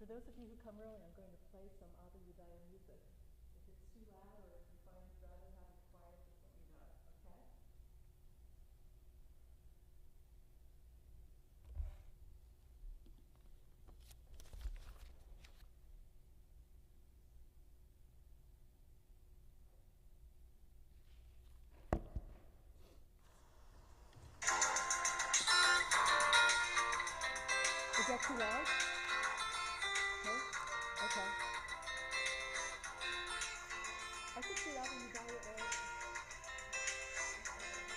For those of you who come early, I'm going to play some Abba Yudaya music. If it's too loud or if you find you'd rather have it quiet, just let me know, okay? Is that too loud? No? Okay. I think the Abba Yudaya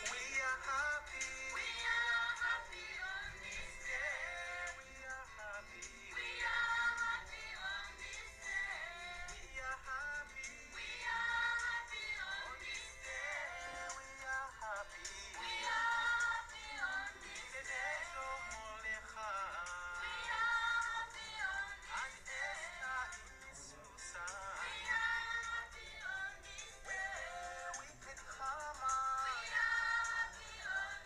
We are happy. We are happy on this day. We are happy. We are happy on this day. We are happy. We are happy on this day. We are happy. We are happy on this day. We are happy on this day. We are happy on this day. We can come on. We are happy on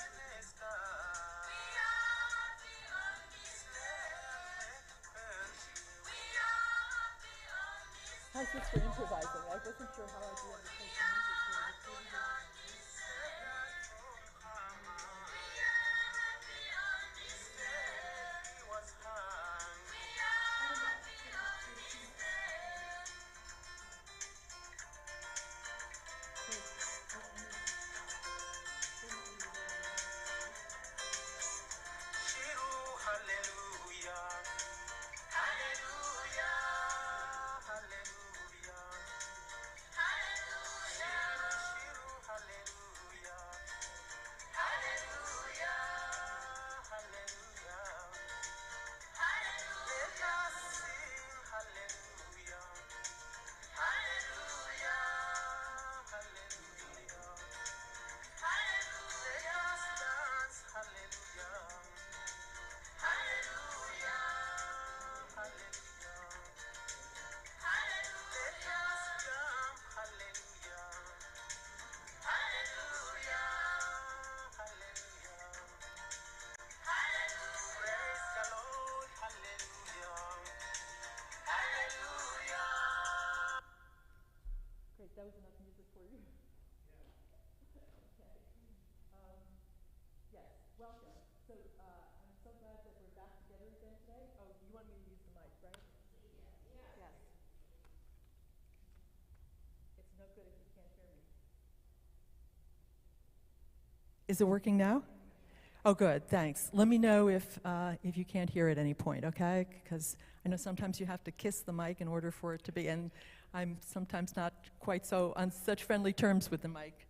this day. We are happy on this day. We are happy on this day. How's this for improvising? I wasn't sure how I'd be able to play some music here. Great, that was enough music for you. Okay. Yes, welcome. So I'm so glad that we're back together again today. Oh, you want me to use the mic, right? Yes. It's no good if you can't hear me. Is it working now? Oh, good, thanks. Let me know if you can't hear at any point, okay? Because I know sometimes you have to kiss the mic in order for it to be, and I'm sometimes not quite so on such friendly terms with the mic.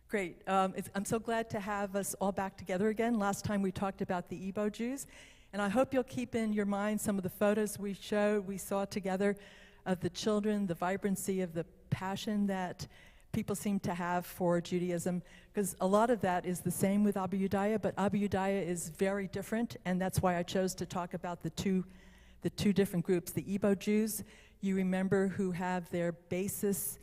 Great. I'm so glad to have us all back together again. Last time we talked about the Igbo Jews, and I hope you'll keep in your mind some of the photos we saw together of the children, the vibrancy of the passion that people seem to have for Judaism, because a lot of that is the same with Abba Yudaya, but Abba Yudaya is very different, and that's why I chose to talk about the two different groups. The Igbo Jews, you remember, who have their basis,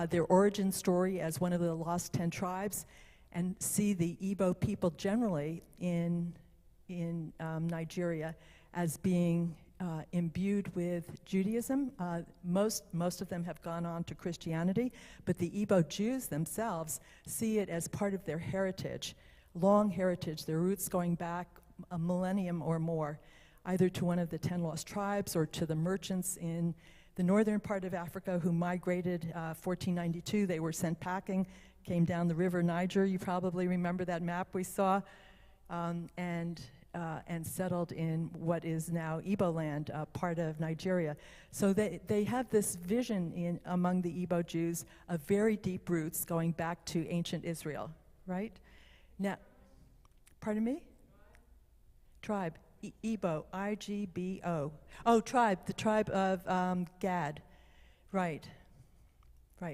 their origin story as one of the lost 10 tribes, and see the Igbo people generally in Nigeria as being imbued with Judaism. Most of them have gone on to Christianity, but the Igbo Jews themselves see it as part of their heritage, long heritage, their roots going back a millennium or more, either to one of the 10 lost tribes or to the merchants in the northern part of Africa who migrated 1492. They were sent packing, came down the river Niger. You probably remember that map we saw, and settled in what is now Igbo land, part of Nigeria. So they have this vision among the Igbo Jews of very deep roots going back to ancient Israel, right? Now, pardon me? Tribe. Igbo, I-G-B-O. Oh, tribe, the tribe of Gad. Right.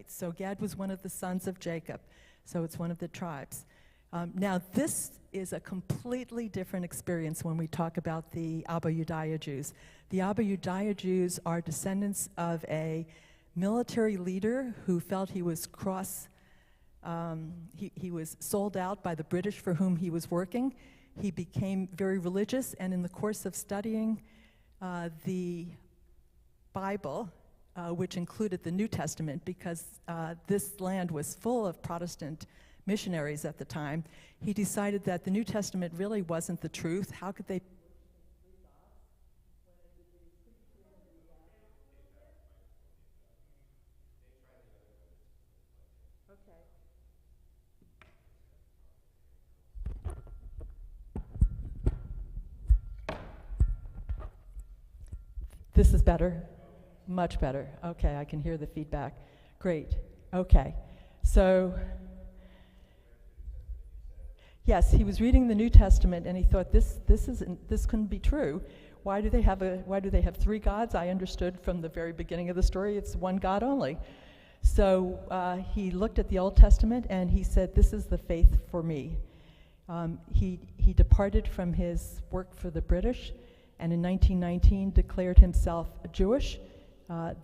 So Gad was one of the sons of Jacob. So it's one of the tribes. Now, this is a completely different experience when we talk about the Abba Yudaya Jews. The Abba Yudaya Jews are descendants of a military leader who felt he was he was sold out by the British for whom he was working. He became very religious, and in the course of studying the Bible, which included the New Testament, because this land was full of Protestant missionaries at the time, he decided that the New Testament really wasn't the truth. How could they? This is better? Much better. Okay, I can hear the feedback. Great. Okay. So, yes, he was reading the New Testament and he thought this couldn't be true. Why do they have three gods? I understood from the very beginning of the story it's one God only. So he looked at the Old Testament and he said, this is the faith for me. He departed from his work for the British and in 1919 declared himself Jewish.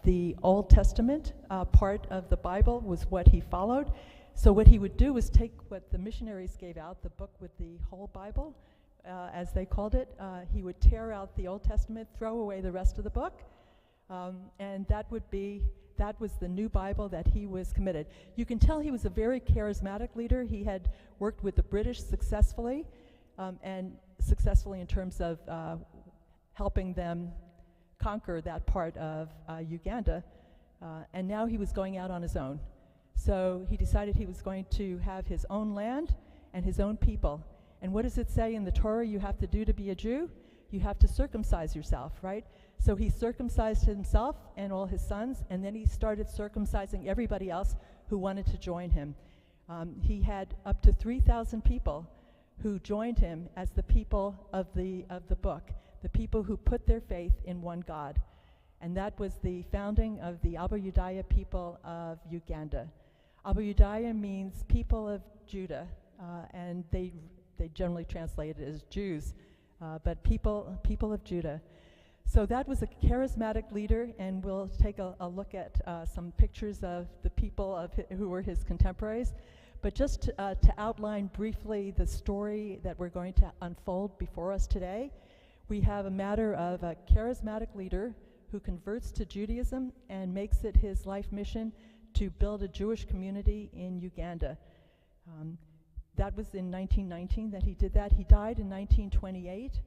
The Old Testament part of the Bible was what he followed. So what he would do was take what the missionaries gave out, the book with the whole Bible, as they called it. He would tear out the Old Testament, throw away the rest of the book, and that was the new Bible that he was committed. You can tell he was a very charismatic leader. He had worked with the British successfully, and successfully in terms of helping them conquer that part of Uganda, and now he was going out on his own. So he decided he was going to have his own land and his own people. And what does it say in the Torah you have to do to be a Jew? You have to circumcise yourself, right? So he circumcised himself and all his sons, and then he started circumcising everybody else who wanted to join him. He had up to 3,000 people who joined him as the people of the book, the people who put their faith in one God. And that was the founding of the Abu Yudaya people of Uganda. Abu Yudaya means people of Judah, and they generally translate it as Jews, but people of Judah. So that was a charismatic leader, and we'll take a look at some pictures of the people who were his contemporaries. But just to outline briefly the story that we're going to unfold before us today, we have a matter of a charismatic leader who converts to Judaism and makes it his life mission to build a Jewish community in Uganda. That was in 1919 that he did that. He died in 1928.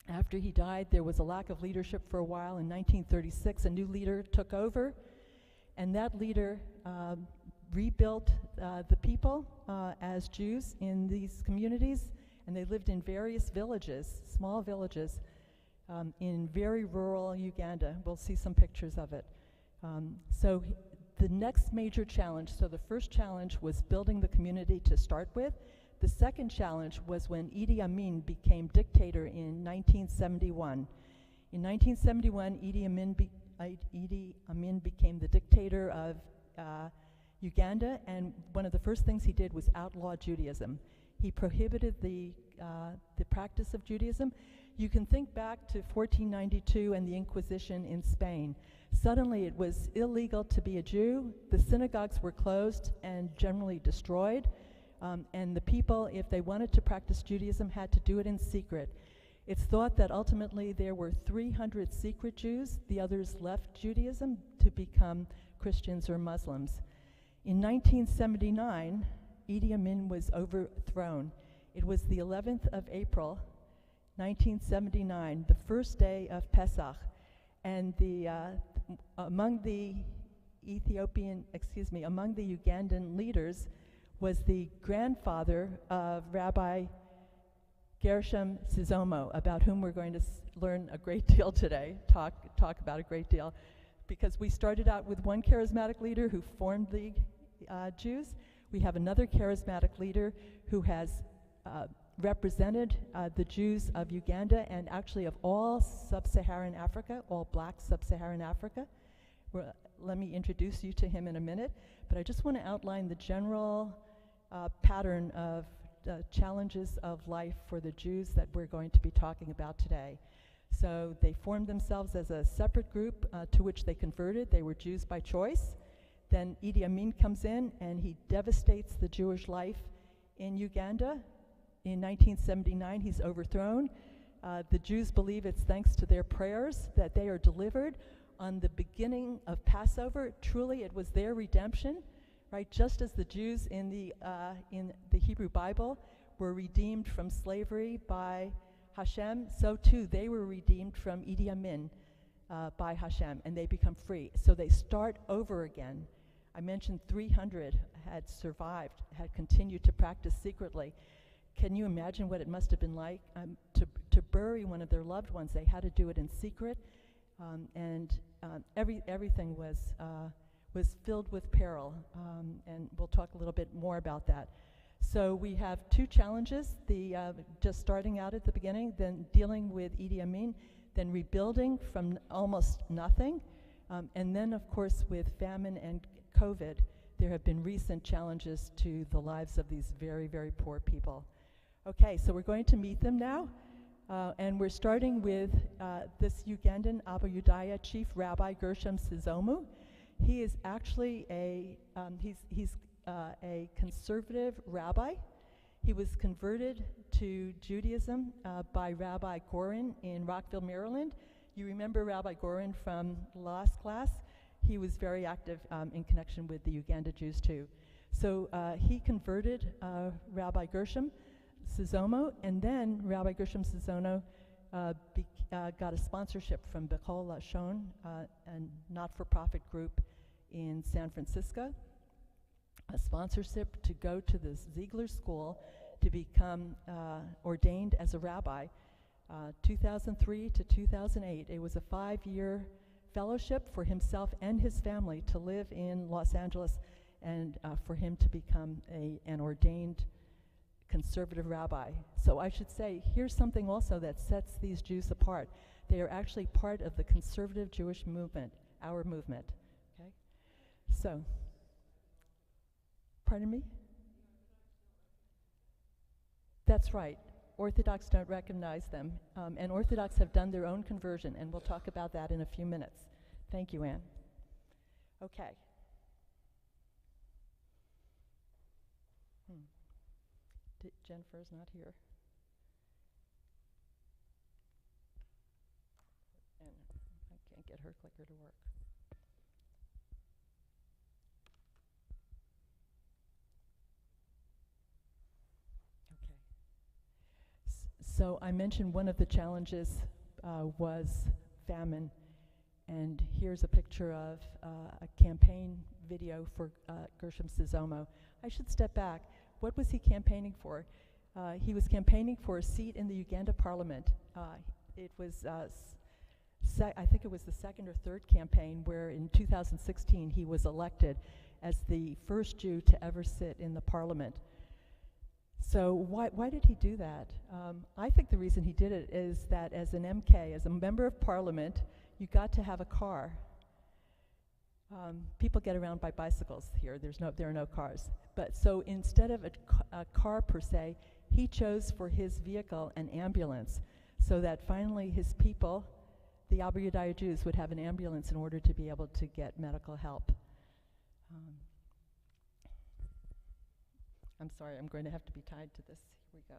After he died, there was a lack of leadership for a while. In 1936, a new leader took over, and that leader rebuilt the people as Jews in these communities, and they lived in various villages, small villages, in very rural Uganda. We'll see some pictures of it. So the next major challenge, so the first challenge was building the community to start with. The second challenge was when Idi Amin became dictator in 1971. In 1971, Idi Amin became the dictator of Uganda, and one of the first things he did was outlaw Judaism. He prohibited the practice of Judaism. You can think back to 1492 and the Inquisition in Spain. Suddenly it was illegal to be a Jew. The synagogues were closed and generally destroyed. And the people, if they wanted to practice Judaism, had to do it in secret. It's thought that ultimately there were 300 secret Jews. The others left Judaism to become Christians or Muslims. In 1979, Idi Amin was overthrown. It was the 11th of April, 1979, the first day of Pesach, and among the Ugandan leaders was the grandfather of Rabbi Gershom Sizomo, about whom we're going to learn a great deal today, talk about a great deal, because we started out with one charismatic leader who formed the Jews. We have another charismatic leader who has represented the Jews of Uganda and actually of all Sub-Saharan Africa, all black Sub-Saharan Africa. Let me introduce you to him in a minute, but I just want to outline the general pattern of challenges of life for the Jews that we're going to be talking about today. So they formed themselves as a separate group to which they converted. They were Jews by choice. Then Idi Amin comes in and he devastates the Jewish life in Uganda. In 1979, he's overthrown. The Jews believe it's thanks to their prayers that they are delivered on the beginning of Passover. Truly, it was their redemption, right? Just as the Jews in the Hebrew Bible were redeemed from slavery by Hashem, so too they were redeemed from Idi Amin by Hashem, and they become free. So they start over again. I mentioned 300 had survived, had continued to practice secretly. Can you imagine what it must have been like to bury one of their loved ones? They had to do it in secret, and everything was filled with peril, and we'll talk a little bit more about that. So we have two challenges, just starting out at the beginning, then dealing with Idi Amin, then rebuilding from almost nothing, and then, of course, with famine and COVID, there have been recent challenges to the lives of these very, very poor people. Okay, so we're going to meet them now, and we're starting with this Ugandan Abu Yudaya Chief Rabbi Gershom Sizomu. He is actually a conservative rabbi. He was converted to Judaism by Rabbi Gorin in Rockville, Maryland. You remember Rabbi Gorin from last class? He was very active in connection with the Uganda Jews too. So he converted Rabbi Gershom Sizomo, and then Rabbi Gershom Sizomo got a sponsorship from Bechol Lashon, a not-for-profit group in San Francisco, a sponsorship to go to the Ziegler School to become ordained as a rabbi. 2003 to 2008, it was a 5-year fellowship for himself and his family to live in Los Angeles, and for him to become an ordained conservative rabbi. So I should say, here's something also that sets these Jews apart. They are actually part of the conservative Jewish movement, our movement. Okay? So, pardon me? That's right. Orthodox don't recognize them, and Orthodox have done their own conversion, and we'll talk about that in a few minutes. Thank you, Anne. Okay. Jennifer's not here. And I can't get her clicker to work. Okay. So I mentioned one of the challenges was famine, and here's a picture of a campaign video for Gershom Sizomo. I should step back. What was he campaigning for? He was campaigning for a seat in the Uganda Parliament. It was, I think it was the second or third campaign where in 2016 he was elected as the first Jew to ever sit in the Parliament. So why did he do that? I think the reason he did it is that as an MK, as a member of Parliament, you got to have a car. People get around by bicycles here. There are no cars. But so instead of a car per se, he chose for his vehicle an ambulance, so that finally his people, the Abu Yudaya Jews, would have an ambulance in order to be able to get medical help. I'm sorry, I'm going to have to be tied to this. Here we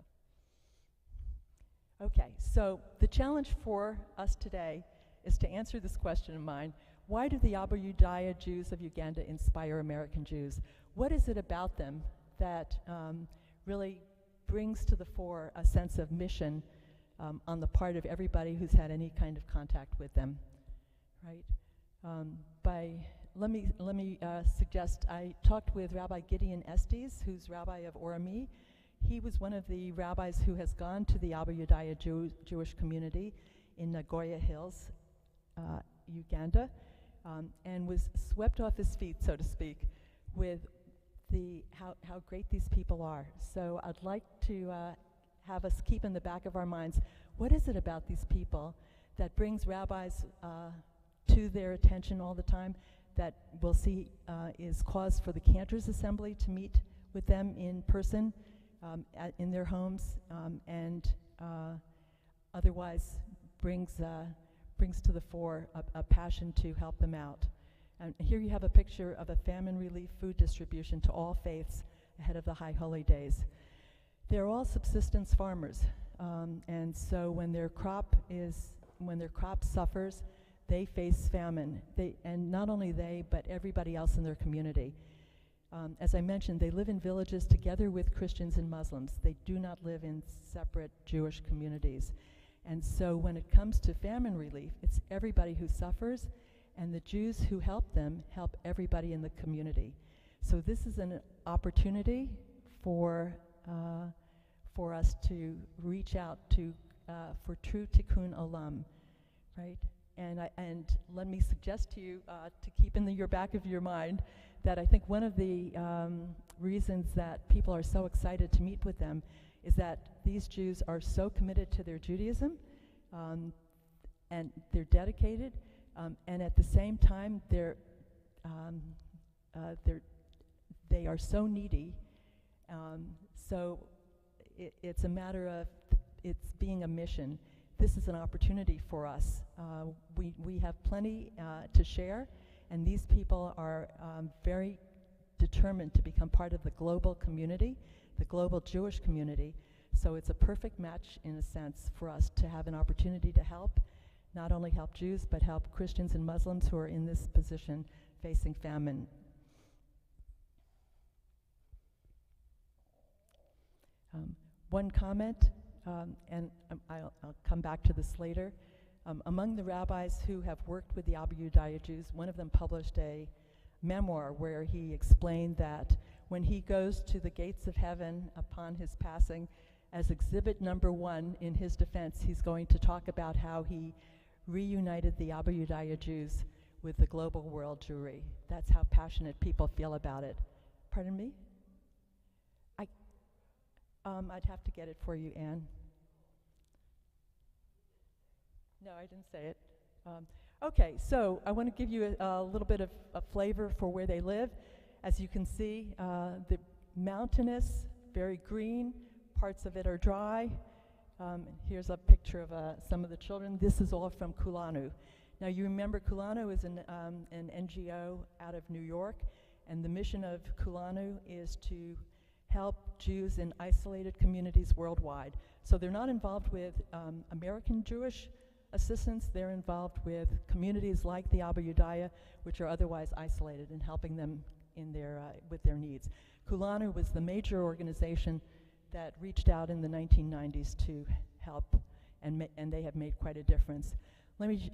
go. Okay, so the challenge for us today is to answer this question of mine. Why do the Abu Yudaya Jews of Uganda inspire American Jews? What is it about them that really brings to the fore a sense of mission on the part of everybody who's had any kind of contact with them, right? Let me suggest, I talked with Rabbi Gideon Estes, who's rabbi of Oromie. He was one of the rabbis who has gone to the Abu Yudaya Jewish community in Nagoya Hills, Uganda, and was swept off his feet, so to speak, with how great these people are. So I'd like to have us keep in the back of our minds, what is it about these people that brings rabbis to their attention all the time, that we'll see is cause for the Cantors Assembly to meet with them in person in their homes, and otherwise brings to the fore a passion to help them out. And here you have a picture of a famine relief food distribution to all faiths ahead of the High Holy Days. They're all subsistence farmers. And so when their crop suffers, they face famine. And not only they, but everybody else in their community. As I mentioned, they live in villages together with Christians and Muslims. They do not live in separate Jewish communities. And so when it comes to famine relief, it's everybody who suffers, and the Jews who help them help everybody in the community. So this is an opportunity for us to reach out to for true tikkun olam, right? And let me suggest to you to keep in your back of your mind that I think one of the reasons that people are so excited to meet with them is that these Jews are so committed to their Judaism, and they're dedicated, and at the same time they are so needy. So it's a matter of it's being a mission. This is an opportunity for us. We have plenty to share, and these people are very determined to become part of the global community, the global Jewish community. So it's a perfect match, in a sense, for us to have an opportunity to help, not only help Jews, but help Christians and Muslims who are in this position facing famine. One comment, and I'll come back to this later. Among the rabbis who have worked with the Abu Yudaya Jews, one of them published a memoir where he explained that when he goes to the gates of heaven upon his passing, as exhibit number 1 in his defense, he's going to talk about how he reunited the Abu Yudaya Jews with the global world Jewry. That's how passionate people feel about it. Pardon me? I'd have to get it for you, Anne. No, I didn't say it. Okay, so I want to give you a little bit of a flavor for where they live. As you can see, the mountainous, very green, parts of it are dry. Here's a picture of some of the children. This is all from Kulanu. Now you remember Kulanu is an NGO out of New York, and the mission of Kulanu is to help Jews in isolated communities worldwide. So they're not involved with American Jewish assistance. They're involved with communities like the Abu Yudaya, which are otherwise isolated, and helping them in with their needs. Kulanu was the major organization that reached out in the 1990s to help, and they have made quite a difference. Let me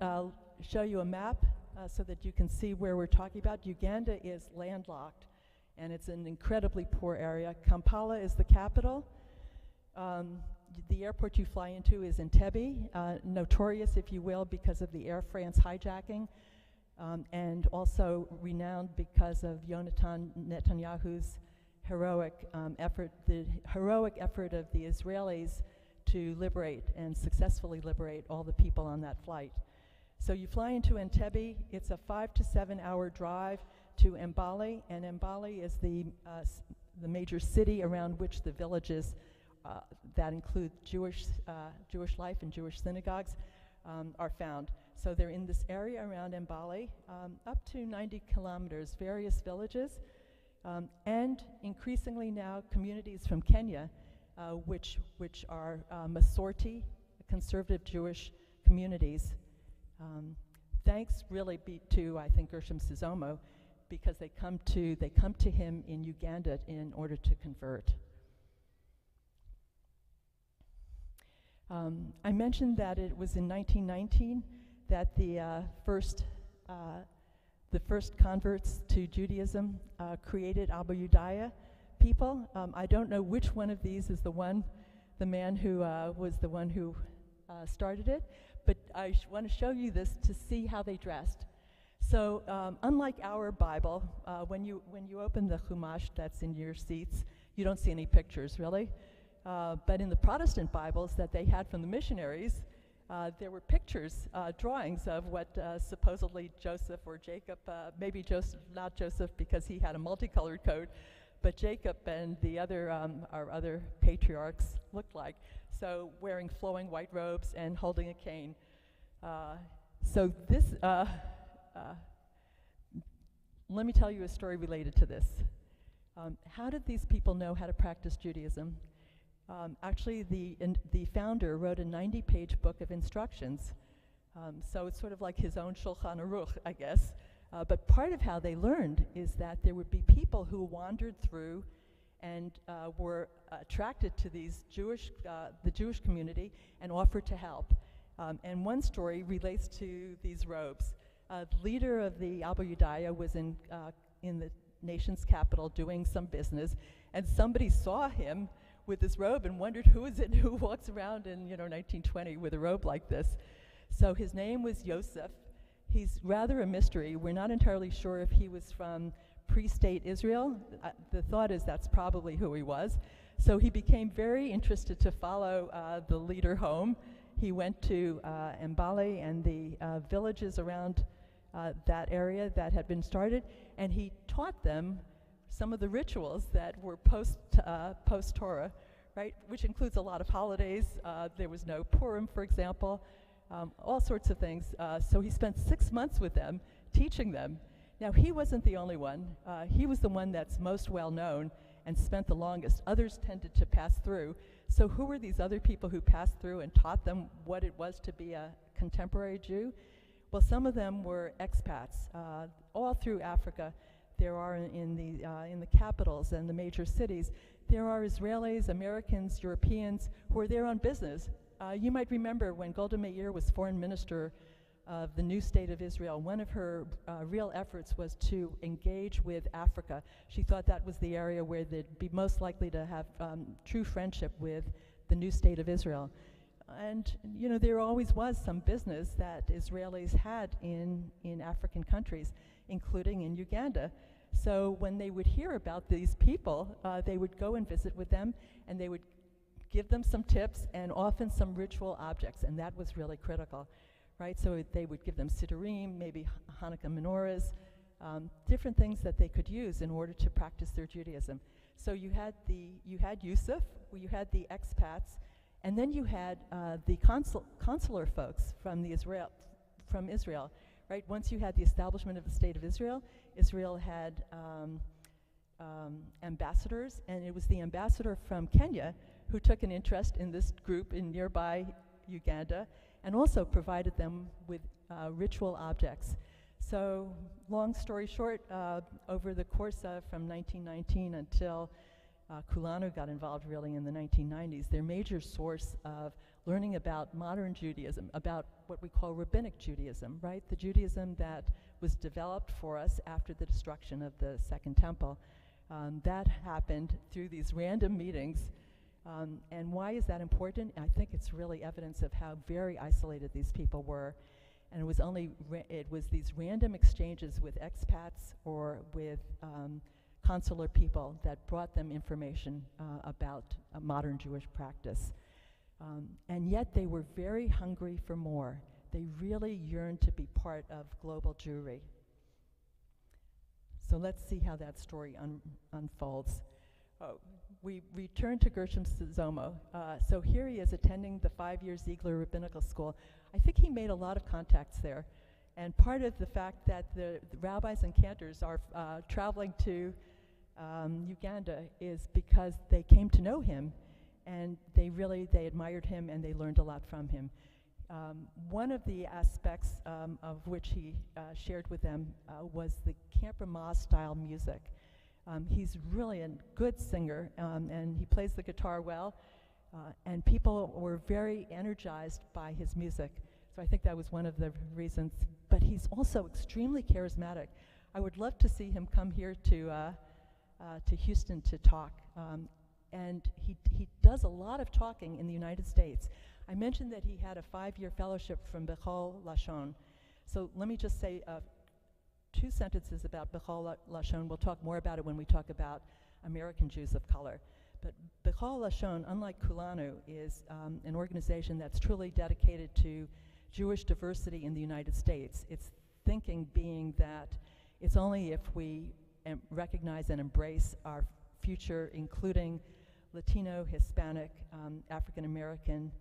show you a map so that you can see where we're talking about. Uganda is landlocked, and it's an incredibly poor area. Kampala is the capital. The airport you fly into is Entebbe, notorious, if you will, because of the Air France hijacking, and also renowned because of Yonatan Netanyahu's heroic effort, the heroic effort of the Israelis to liberate and successfully liberate all the people on that flight. So you fly into Entebbe. It's a 5 to 7 hour drive to Mbale, and Mbale is the major city around which the villages that include Jewish life and Jewish synagogues are found. So they're in this area around Mbale, up to 90 kilometers, various villages, and increasingly now communities from Kenya, which are Masorti, conservative Jewish communities. Thanks really be to, I think, Gershom Sizomo, because they come to him in Uganda in order to convert. I mentioned that it was in 1919 that the first converts to Judaism created Abu Yudaya people. I don't know which one of these is the man who was the one who started it, but I want to show you this to see how they dressed. So unlike our Bible, when you open the Chumash that's in your seats, you don't see any pictures, really. But in the Protestant Bibles that they had from the missionaries, there were pictures, drawings of what supposedly Joseph or Jacob, maybe Joseph, not Joseph because he had a multicolored coat, but Jacob and our other patriarchs looked like. So wearing flowing white robes and holding a cane. So this, let me tell you a story related to this. How did these people know how to practice Judaism? Actually, the founder wrote a 90-page book of instructions. So it's sort of like his own Shulchan Aruch, I guess. But part of how they learned is that there would be people who wandered through and were attracted to these the Jewish community and offered to help. And one story relates to these robes. The leader of the Abu Yudaya was in the nation's capital doing some business, and somebody saw him with this robe and wondered who is it who walks around in 1920 with a robe like this. So his name was Yosef. He's rather a mystery. We're not entirely sure if he was from pre-state Israel. The thought is that's probably who he was. So he became very interested to follow the leader home. He went to Mbale and the villages around that area that had been started, and he taught them some of the rituals that were post-Torah, right, which includes a lot of holidays. There was no Purim, for example, all sorts of things. So he spent 6 months with them, teaching them. Now, he wasn't the only one. He was the one that's most well known and spent the longest. Others tended to pass through. So who were these other people who passed through and taught them what it was to be a contemporary Jew? Well, some of them were expats. All through Africa, there are in the capitals and the major cities, there are Israelis, Americans, Europeans who are there on business. You might remember when Golda Meir was foreign minister of the new state of Israel, one of her real efforts was to engage with Africa. She thought that was the area where they'd be most likely to have true friendship with the new state of Israel. And there always was some business that Israelis had in African countries, including in Uganda. So when they would hear about these people, they would go and visit with them, and they would give them some tips and often some ritual objects, and that was really critical, right? So they would give them siddurim, maybe Hanukkah menorahs, different things that they could use in order to practice their Judaism. So you had Yusuf, you had the expats, and then you had the consular folks from Israel, right? Once you had the establishment of the State of Israel, Israel had ambassadors, and it was the ambassador from Kenya who took an interest in this group in nearby Uganda and also provided them with ritual objects. So long story short, over the course of from 1919 until Kulanu got involved really in the 1990s, their major source of learning about modern Judaism, about what we call rabbinic Judaism, right? The Judaism that was developed for us after the destruction of the Second Temple. That happened through these random meetings. And why is that important? I think it's really evidence of how very isolated these people were. And it was these random exchanges with expats or with consular people that brought them information about modern Jewish practice. And yet they were very hungry for more. They really yearned to be part of global Jewry. So let's see how that story unfolds. We return to Gershom Zomo. So here he is attending the 5-year Ziegler Rabbinical School. I think he made a lot of contacts there. And part of the fact that the rabbis and cantors are traveling to Uganda is because they came to know him, and they admired him, and they learned a lot from him. One of the aspects of which he shared with them was the Camp Ramah style music. He's really a good singer, and he plays the guitar well, and people were very energized by his music. So I think that was one of the reasons. But he's also extremely charismatic. I would love to see him come here to Houston to talk. And he does a lot of talking in the United States. I mentioned that he had a 5-year fellowship from Bechol Lashon. So let me just say 2 sentences about Bechol Lashon. We'll talk more about it when we talk about American Jews of color. But Bechol Lashon, unlike Kulanu, is an organization that's truly dedicated to Jewish diversity in the United States. Its thinking being that it's only if we recognize and embrace our future, including Latino, Hispanic, African American,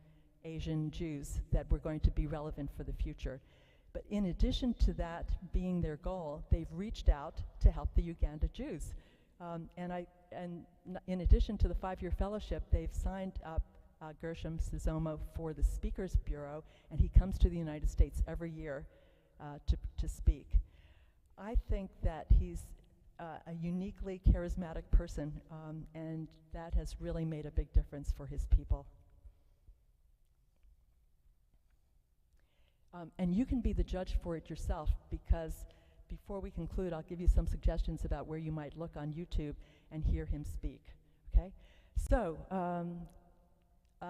Asian Jews, that we're going to be relevant for the future. But in addition to that being their goal, they've reached out to help the Uganda Jews. In addition to the 5-year fellowship, they've signed up Gershom Sizomo for the Speakers Bureau, and he comes to the United States every year to speak. I think that he's a uniquely charismatic person, and that has really made a big difference for his people. And you can be the judge for it yourself, because before we conclude, I'll give you some suggestions about where you might look on YouTube and hear him speak. Okay? So,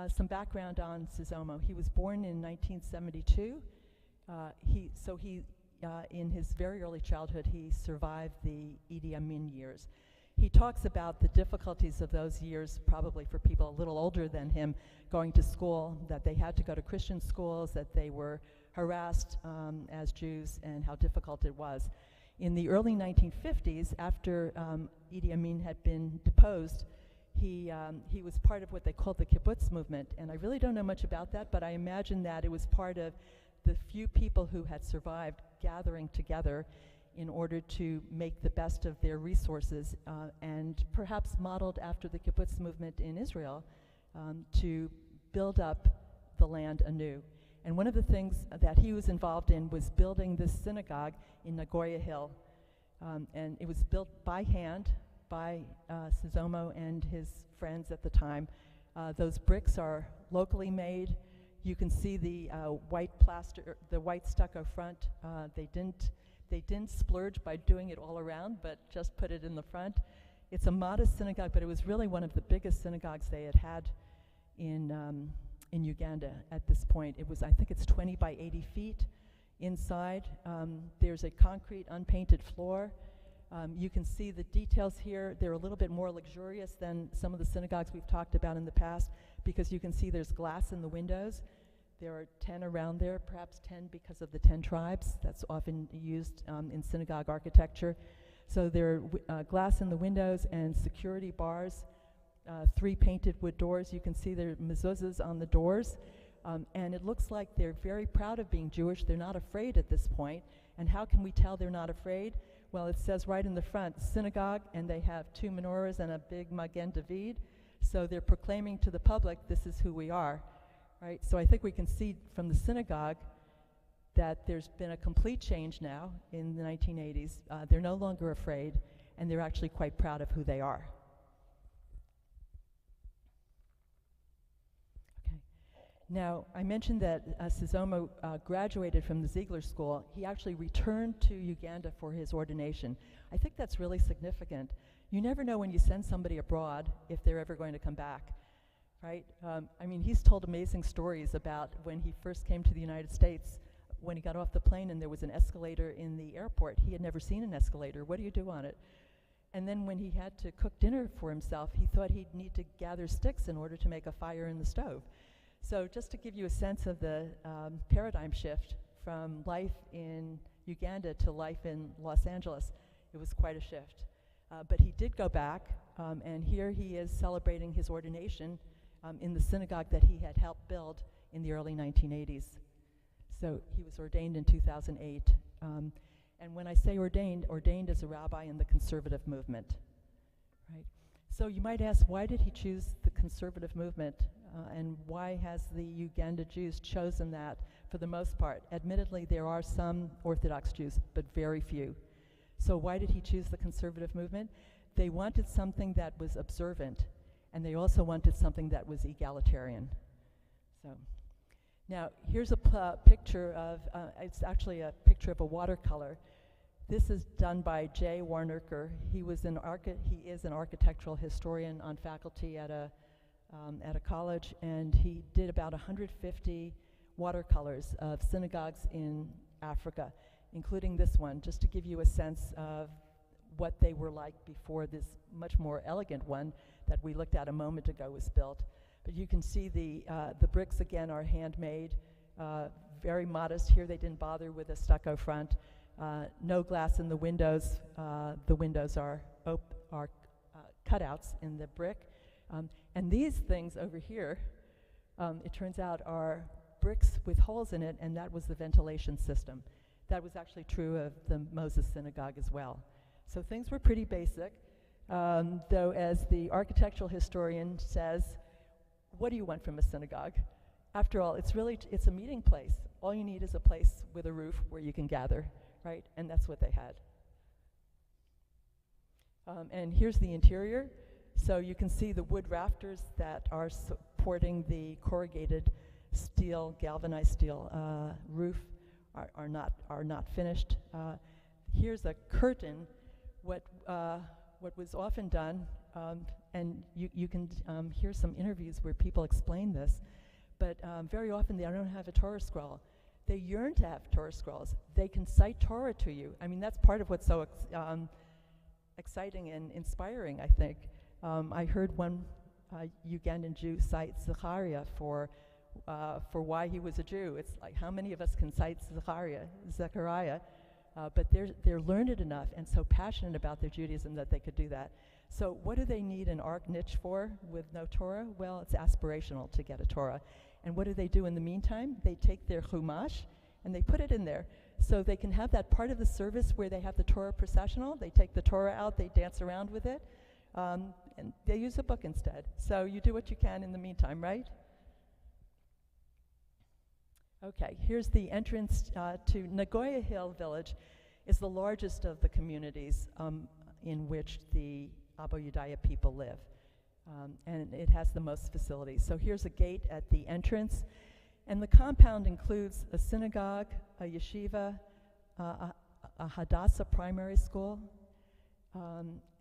some background on Sizomo. He was born in 1972. In his very early childhood, he survived the Idi Amin years. He talks about the difficulties of those years, probably for people a little older than him, going to school, that they had to go to Christian schools, that they were harassed as Jews, and how difficult it was. In the early 1950s, after Idi Amin had been deposed, he was part of what they called the kibbutz movement, and I really don't know much about that, but I imagine that it was part of the few people who had survived gathering together in order to make the best of their resources, and perhaps modeled after the kibbutz movement in Israel, to build up the land anew. And one of the things that he was involved in was building this synagogue in Nagoya Hill, and it was built by hand by Sizomo and his friends at the time. Those bricks are locally made. You can see the white plaster, the white stucco front. They didn't splurge by doing it all around, but just put it in the front. It's a modest synagogue, but it was really one of the biggest synagogues they had in Uganda at this point. It was, I think it's 20 by 80 feet inside. There's a concrete unpainted floor. You can see the details here. They're a little bit more luxurious than some of the synagogues we've talked about in the past, because you can see there's glass in the windows. There are 10 around there, perhaps 10 because of the 10 tribes. That's often used in synagogue architecture. So there are glass in the windows and security bars, 3 painted wood doors. You can see there are mezuzahs on the doors. And it looks like they're very proud of being Jewish. They're not afraid at this point. And how can we tell they're not afraid? Well, it says right in the front, synagogue, and they have 2 menorahs and a big Magen David. So they're proclaiming to the public, this is who we are, right? So I think we can see from the synagogue that there's been a complete change now in the 1980s. They're no longer afraid, and they're actually quite proud of who they are. Now, I mentioned that Sizomo graduated from the Ziegler School. He actually returned to Uganda for his ordination. I think that's really significant. You never know when you send somebody abroad if they're ever going to come back, right? I mean, he's told amazing stories about when he first came to the United States, when he got off the plane and there was an escalator in the airport. He had never seen an escalator. What do you do on it? And then when he had to cook dinner for himself, he thought he'd need to gather sticks in order to make a fire in the stove. So just to give you a sense of the paradigm shift from life in Uganda to life in Los Angeles, it was quite a shift. But he did go back, and here he is celebrating his ordination in the synagogue that he had helped build in the early 1980s. So he was ordained in 2008. And when I say ordained as a rabbi in the conservative movement, right? So you might ask, why did he choose the conservative movement? And why has the Uganda Jews chosen that for the most part? Admittedly, there are some Orthodox Jews, but very few. So why did he choose the conservative movement? They wanted something that was observant, and they also wanted something that was egalitarian. So now here's a picture of, it's actually a picture of a watercolor. This is done by Jay Warnerker. He is an architectural historian on faculty at a college, and he did about 150 watercolors of synagogues in Africa, including this one, just to give you a sense of what they were like before this much more elegant one that we looked at a moment ago was built. But you can see the bricks again are handmade, very modest. Here they didn't bother with a stucco front. No glass in the windows. The windows are cutouts in the brick. And these things over here, it turns out, are bricks with holes in it, and that was the ventilation system. That was actually true of the Moses Synagogue as well. So things were pretty basic. Though, as the architectural historian says, what do you want from a synagogue? After all, it's a meeting place. All you need is a place with a roof where you can gather, right? And that's what they had. And here's the interior. So you can see the wood rafters that are supporting the corrugated steel, galvanized steel roof are not finished. Here's a curtain. What was often done, and you can hear some interviews where people explain this, but very often they don't have a Torah scroll. They yearn to have Torah scrolls. They can cite Torah to you. I mean, that's part of what's so exciting and inspiring, I think. I heard one Ugandan Jew cite Zechariah for why he was a Jew. It's like, how many of us can cite Zechariah? But they're learned enough and so passionate about their Judaism that they could do that. So what do they need an ark niche for with no Torah? Well, it's aspirational to get a Torah. And what do they do in the meantime? They take their chumash and they put it in there. So they can have that part of the service where they have the Torah processional. They take the Torah out, they dance around with it, and they use a book instead. So you do what you can in the meantime, right? Okay, here's the entrance to Nagoya Hill Village. Is the largest of the communities in which the Abo Yudaya people live. And it has the most facilities. So here's a gate at the entrance. And the compound includes a synagogue, a yeshiva, a Hadassah primary school,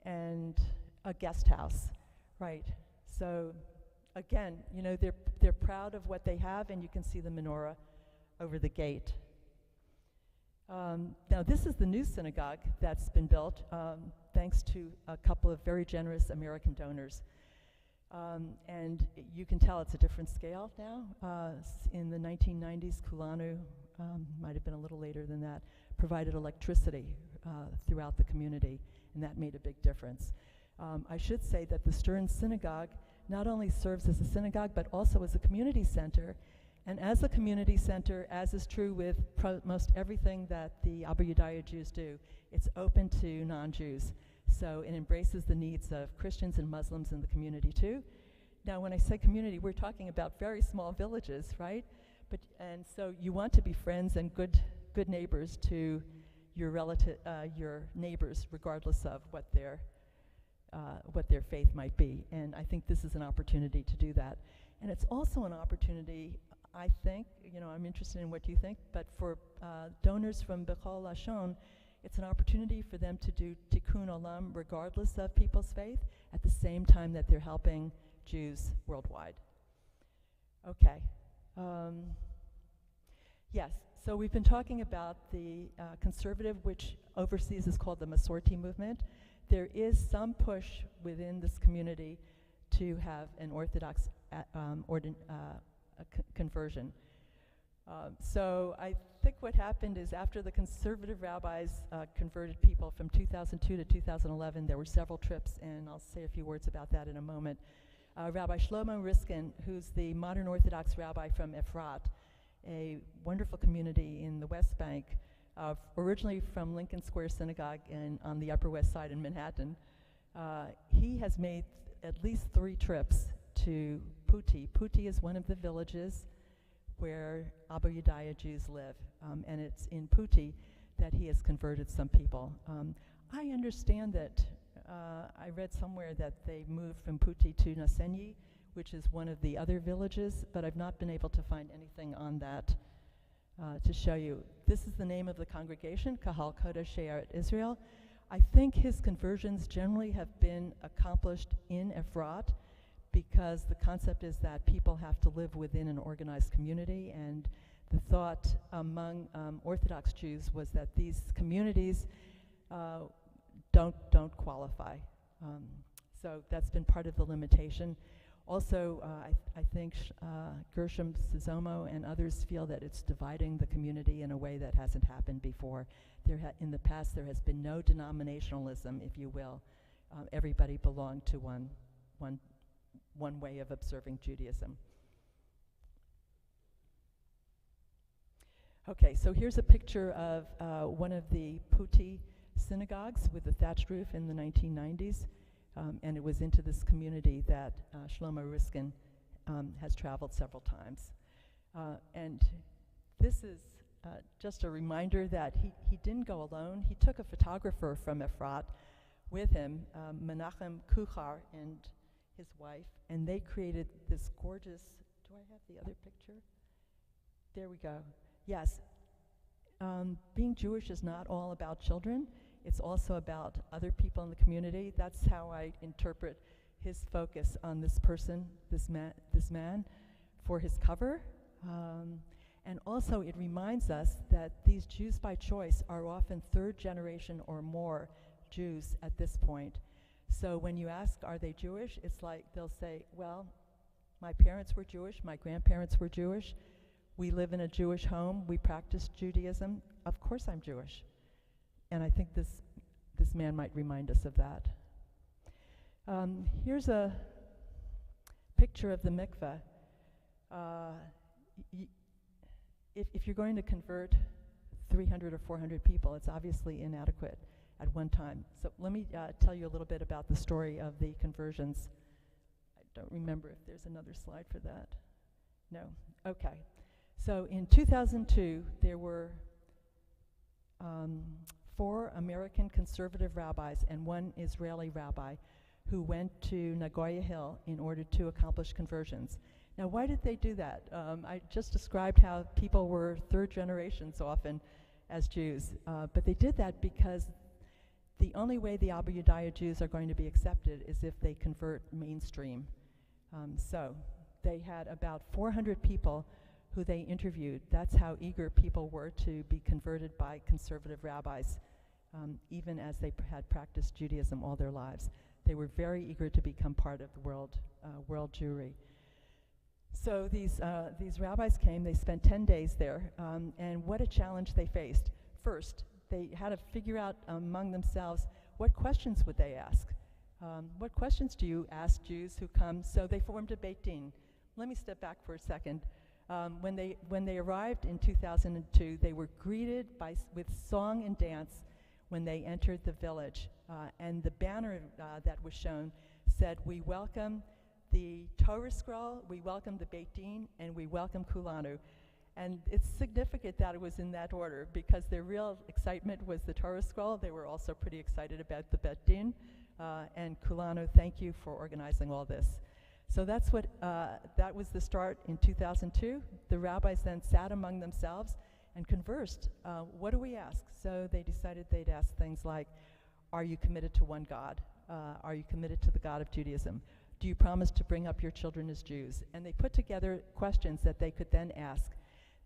and a guest house, right? So again, you know, they're proud of what they have, and you can see the menorah over the gate. Now this is the new synagogue that's been built thanks to a couple of very generous American donors. And you can tell it's a different scale now. In the 1990s, Kulanu, might have been a little later than that, provided electricity throughout the community, and that made a big difference. I should say that the Stern Synagogue not only serves as a synagogue, but also as a community center. And as a community center, as is true with most everything that the Abo Yudaya Jews do, it's open to non-Jews. So it embraces the needs of Christians and Muslims in the community too. Now when I say community, we're talking about very small villages, right? And so you want to be friends and good neighbors to your neighbors, regardless of what their faith might be. And I think this is an opportunity to do that. And it's also an opportunity, I think, you know, I'm interested in what you think, but for donors from Bechol Lashon, it's an opportunity for them to do tikkun olam regardless of people's faith at the same time that they're helping Jews worldwide. Okay. Yes, so we've been talking about the conservative, which overseas is called the Masorti movement. There is some push within this community to have an Orthodox conversion. So I think what happened is after the conservative rabbis converted people from 2002 to 2011, there were several trips, and I'll say a few words about that in a moment. Rabbi Shlomo Riskin, who's the modern Orthodox rabbi from Efrat, a wonderful community in the West Bank, originally from Lincoln Square Synagogue on the Upper West Side in Manhattan. He has made at least 3 trips to Puti. Puti is one of the villages where Abo Yudaya Jews live, and it's in Puti that he has converted some people. I understand that, I read somewhere that they moved from Puti to Nasenyi, which is one of the other villages, but I've not been able to find anything on that to show you. This is the name of the congregation, Kahal Kodesh She'aret Israel. I think his conversions generally have been accomplished in Efrat, because the concept is that people have to live within an organized community, and the thought among Orthodox Jews was that these communities don't qualify. So that's been part of the limitation. Also, I think Gershom Sizomo and others feel that it's dividing the community in a way that hasn't happened before. In the past, there has been no denominationalism, if you will. Everybody belonged to one way of observing Judaism. Okay, so here's a picture of one of the Puti synagogues with a thatched roof in the 1990s. And it was into this community that Shlomo Riskin has traveled several times. And this is just a reminder that he didn't go alone. He took a photographer from Efrat with him, Menachem Kuchar and his wife, and they created this gorgeous, do I have the other picture? There we go. Yes. Being Jewish is not all about children. It's also about other people in the community. That's how I interpret his focus on this person, this man, for his cover. And also it reminds us that these Jews by choice are often third generation or more Jews at this point. So when you ask, are they Jewish? It's like they'll say, well, my parents were Jewish, my grandparents were Jewish, we live in a Jewish home, we practice Judaism, of course I'm Jewish. And I think this man might remind us of that. Here's a picture of the mikveh. If you're going to convert 300 or 400 people, it's obviously inadequate at one time. So let me tell you a little bit about the story of the conversions. I don't remember if there's another slide for that. No? Okay. So in 2002, there were 4 American conservative rabbis and 1 Israeli rabbi who went to Nagoya Hill in order to accomplish conversions. Now, why did they do that? I just described how people were third generations often as Jews, but they did that because the only way the Abu Yudaya Jews are going to be accepted is if they convert mainstream. So they had about 400 people who they interviewed. That's how eager people were to be converted by conservative rabbis, even as they had practiced Judaism all their lives. They were very eager to become part of the world Jewry. So these rabbis came, they spent 10 days there, and what a challenge they faced. First, they had to figure out among themselves, what questions would they ask? What questions do you ask Jews who come? So they formed a Beit Din. Let me step back for a second. When they arrived in 2002, they were greeted with song and dance when they entered the village. And the banner that was shown said, we welcome the Torah scroll, we welcome the Beit Din, and we welcome Kulanu. And it's significant that it was in that order because their real excitement was the Torah scroll. They were also pretty excited about the Beit Din. And Kulanu, thank you for organizing all this. So that's what, that was the start in 2002. The rabbis then sat among themselves and conversed. What do we ask? So they decided they'd ask things like, are you committed to one God? Are you committed to the God of Judaism? Do you promise to bring up your children as Jews? And they put together questions that they could then ask.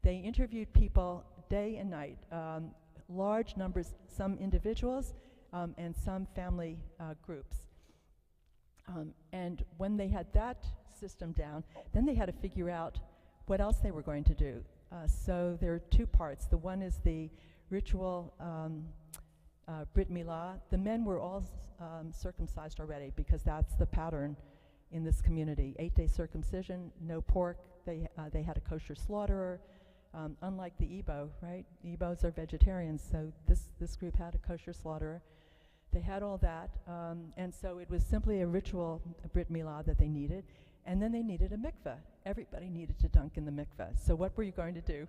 They interviewed people day and night, large numbers, some individuals and some family groups. And when they had that system down, then they had to figure out what else they were going to do. So there are 2 parts. The one is the ritual Brit Milah. The men were all circumcised already because that's the pattern in this community. 8-day circumcision, no pork. They had a kosher slaughterer, unlike the Igbo, right? The Igbos are vegetarians, so this group had a kosher slaughterer. They had all that, and so it was simply a ritual, a Brit Milah that they needed, and then they needed a mikveh. Everybody needed to dunk in the mikveh. So what were you going to do?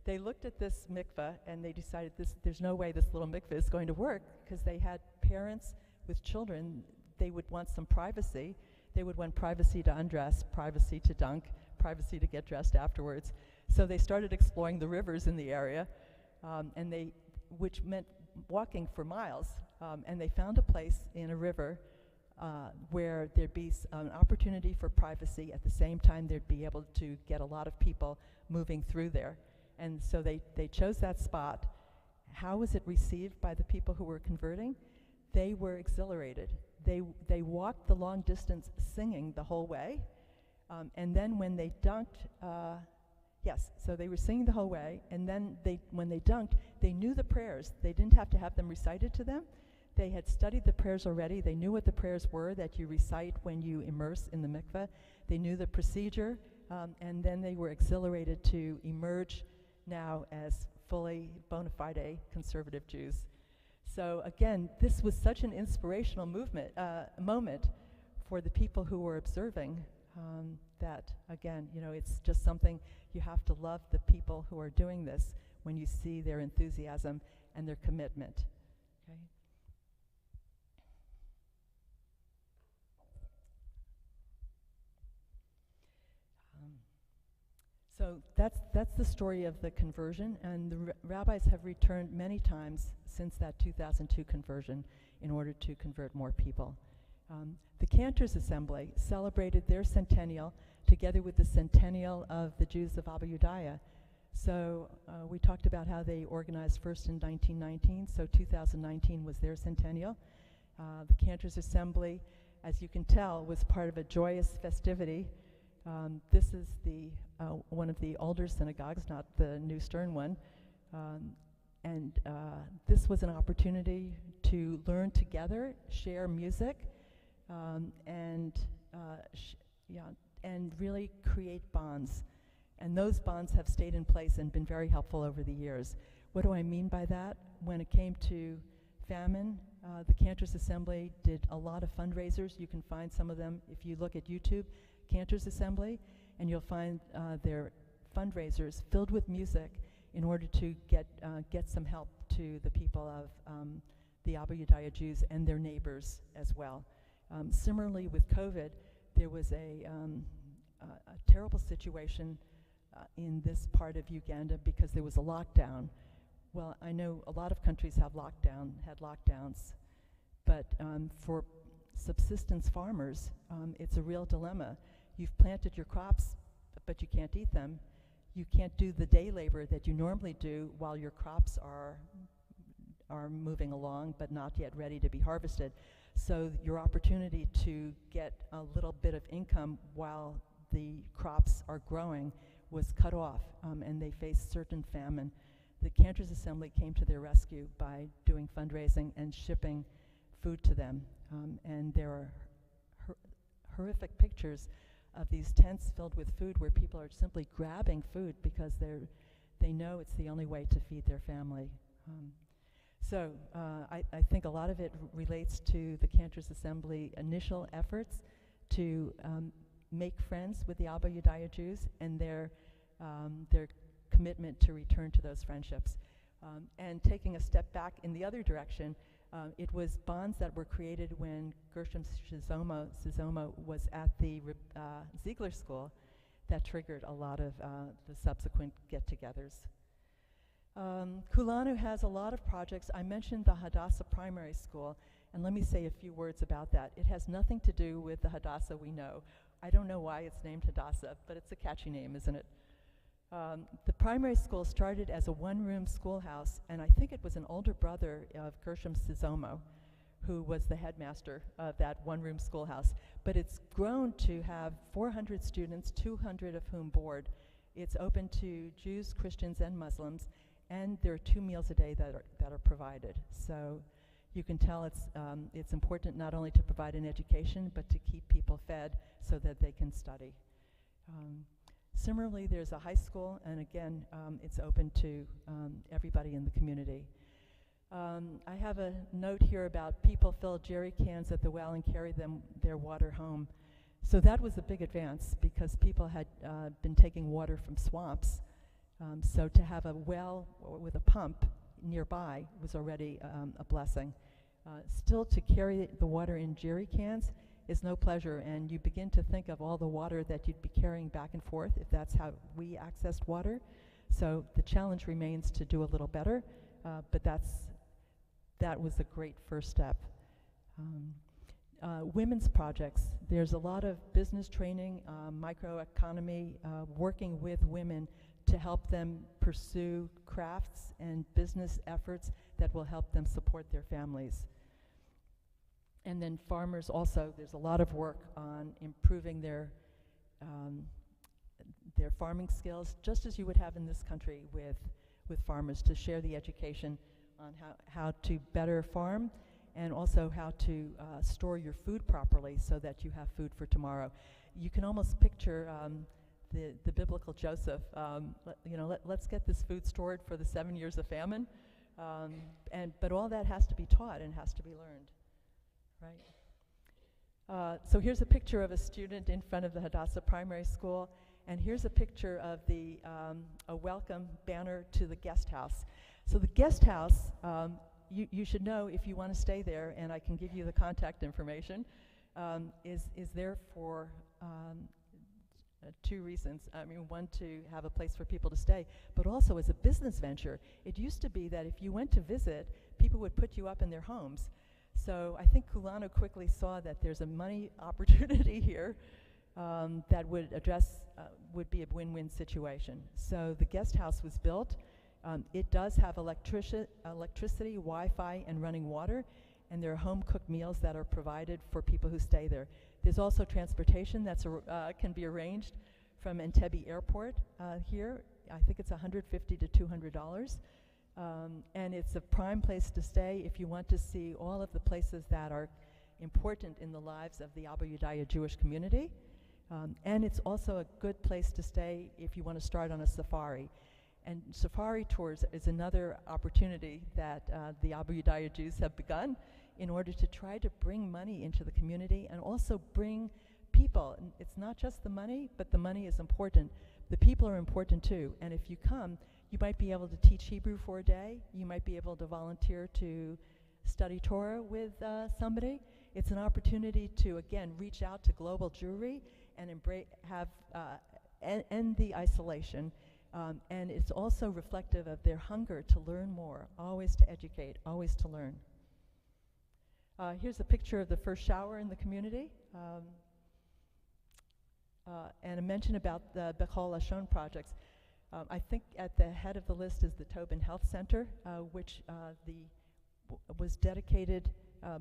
They looked at this mikveh, and they decided there's no way this little mikveh is going to work, because they had parents with children. They would want some privacy. They would want privacy to undress, privacy to dunk, privacy to get dressed afterwards. So they started exploring the rivers in the area, which meant walking for miles. And they found a place in a river where there'd be an opportunity for privacy. At the same time, they'd be able to get a lot of people moving through there. And so they chose that spot. How was it received by the people who were converting? They were exhilarated. They walked the long distance singing the whole way. And then when they dunked, so they were singing the whole way. And then when they dunked, they knew the prayers. They didn't have to have them recited to them. They had studied the prayers already. They knew what the prayers were that you recite when you immerse in the mikveh. They knew the procedure, and then they were exhilarated to emerge now as fully bona fide conservative Jews. So again, this was such an inspirational moment for the people who were observing, that again, it's just something you have to love the people who are doing this when you see their enthusiasm and their commitment. Okay. So that's the story of the conversion, and the rabbis have returned many times since that 2002 conversion in order to convert more people. The Cantors Assembly celebrated their centennial together with the centennial of the Jews of Abu Yudaya. So we talked about how they organized first in 1919, so 2019 was their centennial. The Cantors Assembly, as you can tell, was part of a joyous festivity. This is one of the older synagogues, not the New Stern one. And this was an opportunity to learn together, share music, and really create bonds. And those bonds have stayed in place and been very helpful over the years. What do I mean by that? When it came to famine, the Cantors Assembly did a lot of fundraisers. You can find some of them if you look at YouTube, Cantors Assembly, and you'll find their fundraisers filled with music in order to get some help to the people of the Abu Yudaya Jews and their neighbors as well. Similarly, with COVID, there was a terrible situation in this part of Uganda because there was a lockdown. Well, I know a lot of countries had lockdowns, but for subsistence farmers, it's a real dilemma. You've planted your crops, but you can't eat them. You can't do the day labor that you normally do while your crops are moving along, but not yet ready to be harvested. So your opportunity to get a little bit of income while the crops are growing was cut off, and they faced certain famine. The Cantors Assembly came to their rescue by doing fundraising and shipping food to them. And there are horrific pictures of these tents filled with food where people are simply grabbing food because they know it's the only way to feed their family. So I think a lot of it relates to the Cantors Assembly initial efforts to make friends with the Abu Yudaya Jews and their commitment to return to those friendships. And taking a step back in the other direction, it was bonds that were created when Gershom Sizoma was at the Ziegler School that triggered a lot of the subsequent get-togethers. Kulanu has a lot of projects. I mentioned the Hadassah Primary School, and let me say a few words about that. It has nothing to do with the Hadassah we know. I don't know why it's named Hadassah, but it's a catchy name, isn't it? The primary school started as a one-room schoolhouse, and I think it was an older brother of Gershom Sizoma who was the headmaster of that one-room schoolhouse. But it's grown to have 400 students, 200 of whom board. It's open to Jews, Christians, and Muslims, and there are 2 meals a day that are provided. So you can tell it's important not only to provide an education, but to keep people fed so that they can study. Similarly, there's a high school, and again, it's open to everybody in the community. I have a note here about people fill jerry cans at the well and carry their water home. So that was a big advance because people had been taking water from swamps. So to have a well with a pump nearby was already a blessing. Still, to carry the water in jerry cans is no pleasure, and you begin to think of all the water that you'd be carrying back and forth if that's how we accessed water. So the challenge remains to do a little better, but that was a great first step. Women's projects. There's a lot of business training, microeconomy, working with women to help them pursue crafts and business efforts that will help them support their families. And then farmers also, there's a lot of work on improving their farming skills, just as you would have in this country with farmers, to share the education on how to better farm and also how to store your food properly so that you have food for tomorrow. You can almost picture the biblical Joseph, let's get this food stored for the 7 years of famine. But all that has to be taught and has to be learned, right? So here's a picture of a student in front of the Hadassah Primary School, and here's a picture of a welcome banner to the guest house. So the guest house, you should know if you want to stay there, and I can give you the contact information, is there for two reasons. I mean, one, to have a place for people to stay, but also as a business venture. It used to be that if you went to visit, people would put you up in their homes. So I think Kulano quickly saw that there's a money opportunity here that would be a win-win situation. So the guest house was built. It does have electricity, Wi-Fi, and running water, and there are home-cooked meals that are provided for people who stay there. There's also transportation that can be arranged from Entebbe Airport here. I think it's $150 to $200. And it's a prime place to stay if you want to see all of the places that are important in the lives of the Abu Yudaya Jewish community. And it's also a good place to stay if you want to start on a safari. And safari tours is another opportunity that the Abu Yudaya Jews have begun in order to try to bring money into the community and also bring people. And it's not just the money, but the money is important. The people are important too. And if you come, you might be able to teach Hebrew for a day. You might be able to volunteer to study Torah with somebody. It's an opportunity to, again, reach out to global Jewry and end the isolation. And it's also reflective of their hunger to learn more, always to educate, always to learn. Here's a picture of the first shower in the community. And a mention about the Bechol Lashon projects. I think at the head of the list is the Tobin Health Center, which was dedicated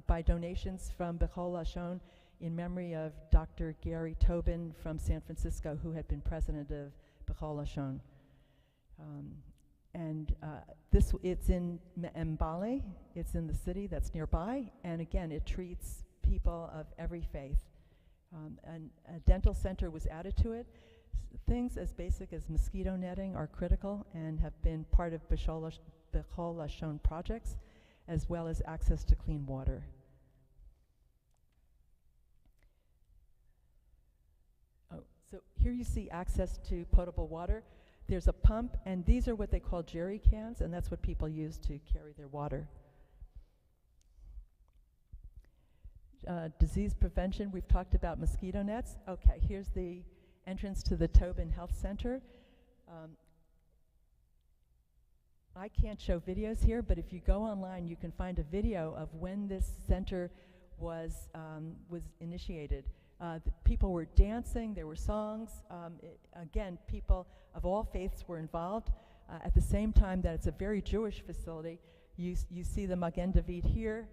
by donations from Bechol Lashon in memory of Dr. Gary Tobin from San Francisco, who had been president of Bechol Lashon. It's in Mbale, it's in the city that's nearby, and again, it treats people of every faith. And a dental center was added to it. Things as basic as mosquito netting are critical and have been part of Bechol Lashon projects, as well as access to clean water. So here you see access to potable water. There's a pump, and these are what they call jerry cans, and that's what people use to carry their water. Disease prevention, we've talked about mosquito nets. Okay, here's the entrance to the Tobin Health Center. I can't show videos here, but if you go online, you can find a video of when this center was initiated. The people were dancing, there were songs. Again, people of all faiths were involved. At the same time that it's a very Jewish facility, you see the Magen David here,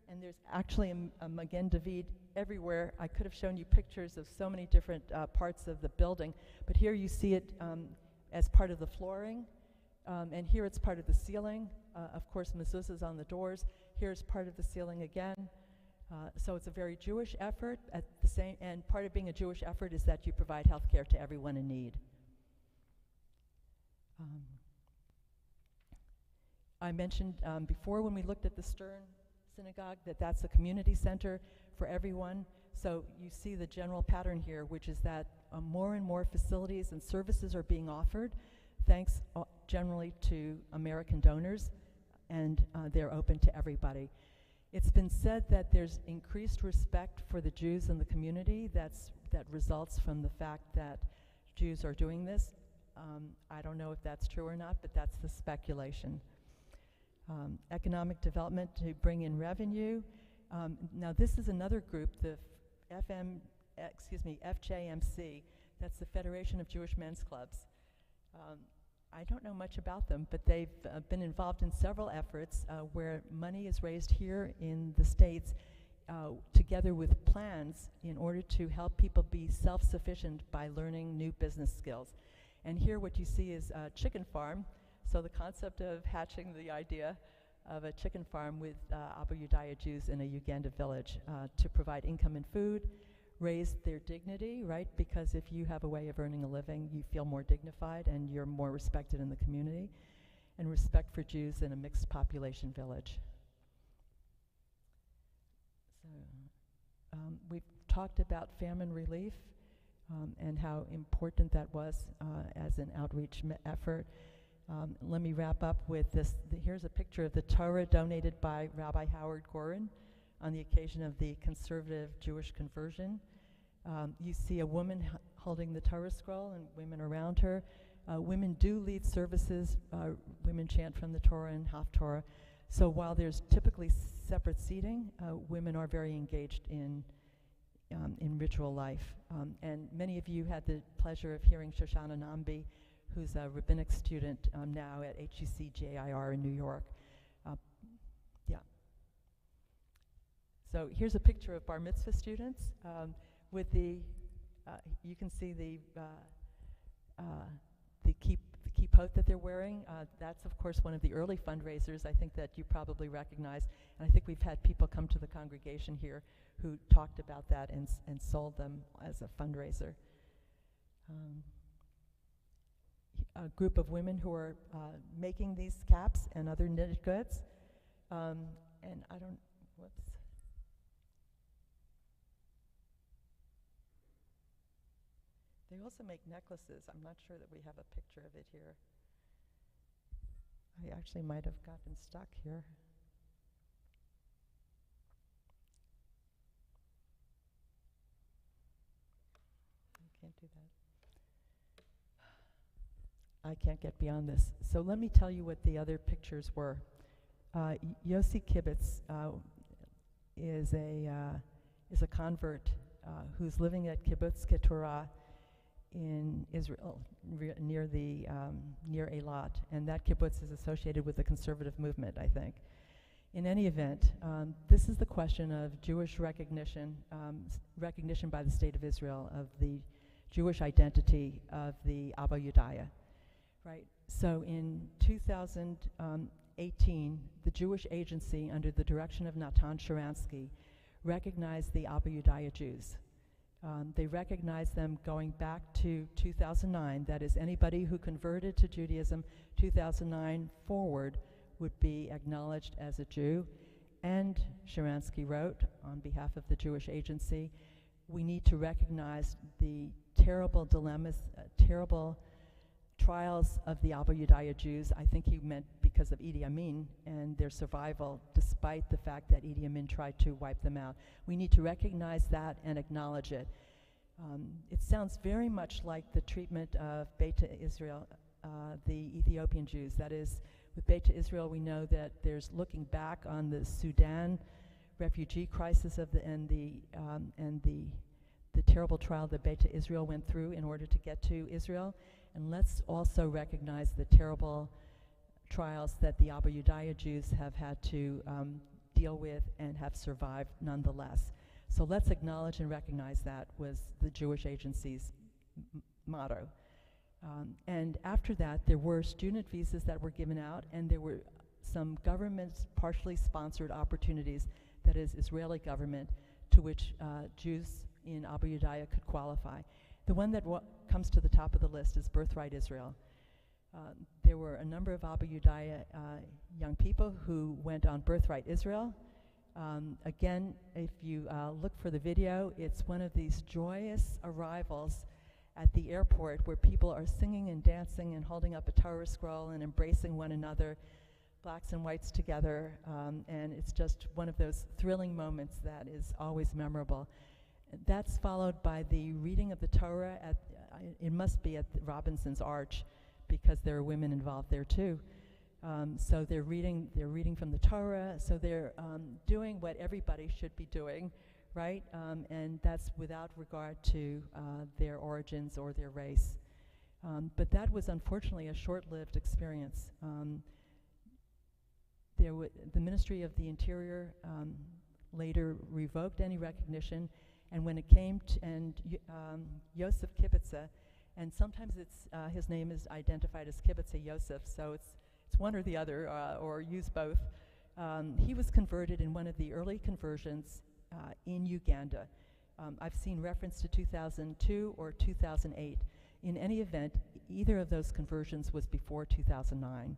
and there's actually a Magen David everywhere. I could have shown you pictures of so many different parts of the building, but here you see it as part of the flooring, and here it's part of the ceiling. Of course, mezuzahs on the doors. Here's part of the ceiling again. So it's a very Jewish effort. And part of being a Jewish effort is that you provide health care to everyone in need. I mentioned before when we looked at the Stern Synagogue that that's a community center for everyone. So you see the general pattern here, which is that more and more facilities and services are being offered, thanks generally to American donors, and they're open to everybody. It's been said that there's increased respect for the Jews in the community that results from the fact that Jews are doing this. I don't know if that's true or not, but that's the speculation. Economic development to bring in revenue. Now this is another group, the FJMC, that's the Federation of Jewish Men's Clubs. I don't know much about them, but they've been involved in several efforts where money is raised here in the States together with plans in order to help people be self-sufficient by learning new business skills. And here what you see is a chicken farm. So the concept of hatching the idea of a chicken farm with Abu Yudaya Jews in a Uganda village to provide income and food, raise their dignity, right? Because if you have a way of earning a living, you feel more dignified and you're more respected in the community. and respect for Jews in a mixed population village. So we've talked about famine relief and how important that was as an outreach effort. Let me wrap up with this. Here's a picture of the Torah donated by Rabbi Howard Gorin on the occasion of the conservative Jewish conversion. You see a woman holding the Torah scroll and women around her. Women do lead services. Women chant from the Torah and Haftorah. So while there's typically separate seating, women are very engaged in ritual life. And many of you had the pleasure of hearing Shoshana Nambi, who's a rabbinic student now at HUC JIR in New York. Yeah. So here's a picture of bar mitzvah students with the, you can see the kippot that they're wearing. That's, of course, one of the early fundraisers I think that you probably recognize. And I think we've had people come to the congregation here who talked about that and sold them as a fundraiser. A group of women who are making these caps and other knitted goods. And I don't, whoops. They also make necklaces. I'm not sure that we have a picture of it here. I actually might have gotten stuck here. I can't do that. I can't get beyond this. So let me tell you what the other pictures were. Yossi Kibbutz is a convert who's living at Kibbutz Keturah in Israel, near Eilat, and that kibbutz is associated with the conservative movement, I think. In any event, this is the question of Jewish recognition by the State of Israel of the Jewish identity of the Abba Yudaya, right? So in 2018, the Jewish Agency, under the direction of Natan Sharansky, recognized the Abba Yudaya Jews. They recognized them going back to 2009. That is, anybody who converted to Judaism 2009 forward would be acknowledged as a Jew. And Sharansky wrote, on behalf of the Jewish Agency, we need to recognize the terrible dilemmas, terrible trials of the Abba Yudaya Jews. I think he meant because of Idi Amin and their survival, despite the fact that Idi Amin tried to wipe them out. We need to recognize that and acknowledge it. It sounds very much like the treatment of Beta Israel, the Ethiopian Jews. That is, with Beta Israel, we know that there's looking back on the Sudan refugee crisis of and the terrible trial that Beta Israel went through in order to get to Israel. And let's also recognize the terrible trials that the Abba Yudaya Jews have had to deal with and have survived nonetheless. So let's acknowledge and recognize that was the Jewish Agency's motto. And after that, there were student visas that were given out, and there were some government partially sponsored opportunities, that is, Israeli government, to which Jews in Abba Yudaya could qualify. The one that comes to the top of the list is Birthright Israel. There were a number of Abba Yudaya young people who went on Birthright Israel. Again, if you look for the video, it's one of these joyous arrivals at the airport where people are singing and dancing and holding up a Torah scroll and embracing one another, blacks and whites together, and it's just one of those thrilling moments that is always memorable. That's followed by the reading of the Torah at, it must be at Robinson's Arch, because there are women involved there too. So they're reading from the Torah, so they're doing what everybody should be doing, right? And that's without regard to their origins or their race. But that was unfortunately a short-lived experience. The Ministry of the Interior later revoked any recognition, and when it came to, Yosef Kibbutza, and sometimes it's his name is identified as Kibbutza Yosef, so it's one or the other, or use both. He was converted in one of the early conversions in Uganda. I've seen reference to 2002 or 2008. In any event, either of those conversions was before 2009.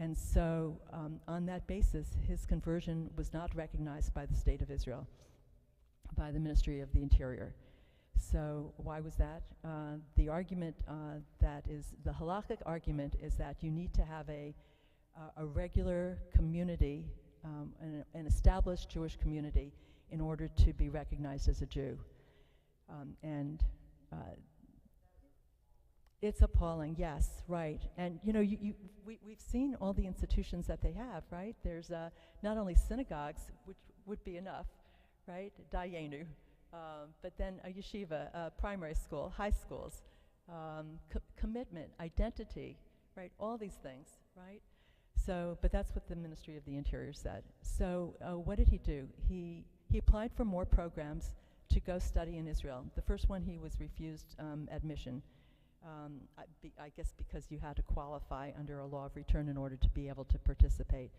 And so on that basis, his conversion was not recognized by the State of Israel, by the Ministry of the Interior. So why was that? The argument the halakhic argument is that you need to have a regular community, an established Jewish community, in order to be recognized as a Jew. It's appalling, yes, right. And you know, we've seen all the institutions that they have, right? There's not only synagogues, which would be enough, right? Dayenu, but then a yeshiva, a primary school, high schools, commitment, identity, right? All these things, right? So, but that's what the Ministry of the Interior said. So what did he do? He applied for more programs to go study in Israel. The first one, he was refused admission. I guess because you had to qualify under a law of return in order to be able to participate.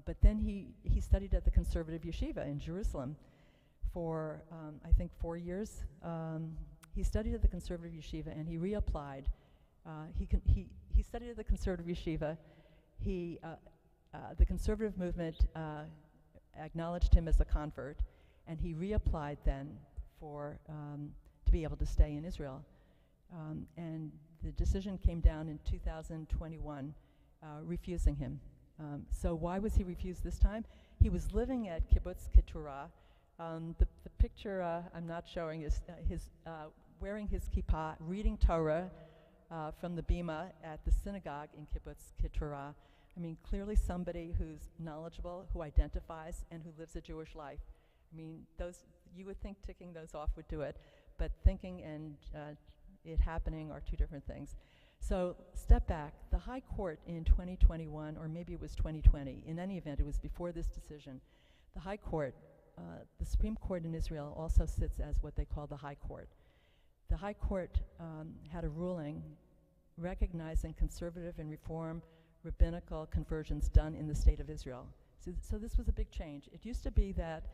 But then he studied at the conservative yeshiva in Jerusalem for, I think, 4 years. He studied at the conservative yeshiva and he reapplied. He studied at the conservative yeshiva. The conservative movement acknowledged him as a convert, and he reapplied then to be able to stay in Israel. And the decision came down in 2021, refusing him. So why was he refused this time? He was living at Kibbutz Keturah. The picture I'm not showing is his wearing his kippah, reading Torah from the bima at the synagogue in Kibbutz Keturah. I mean, clearly somebody who's knowledgeable, who identifies, and who lives a Jewish life. I mean, you would think ticking those off would do it, but thinking and it happening are two different things. So step back. The High Court in 2021, or maybe it was 2020, in any event, it was before this decision. The High Court, the Supreme Court in Israel also sits as what they call the High Court. The High Court had a ruling recognizing conservative and reform rabbinical conversions done in the state of Israel. So this was a big change. It used to be that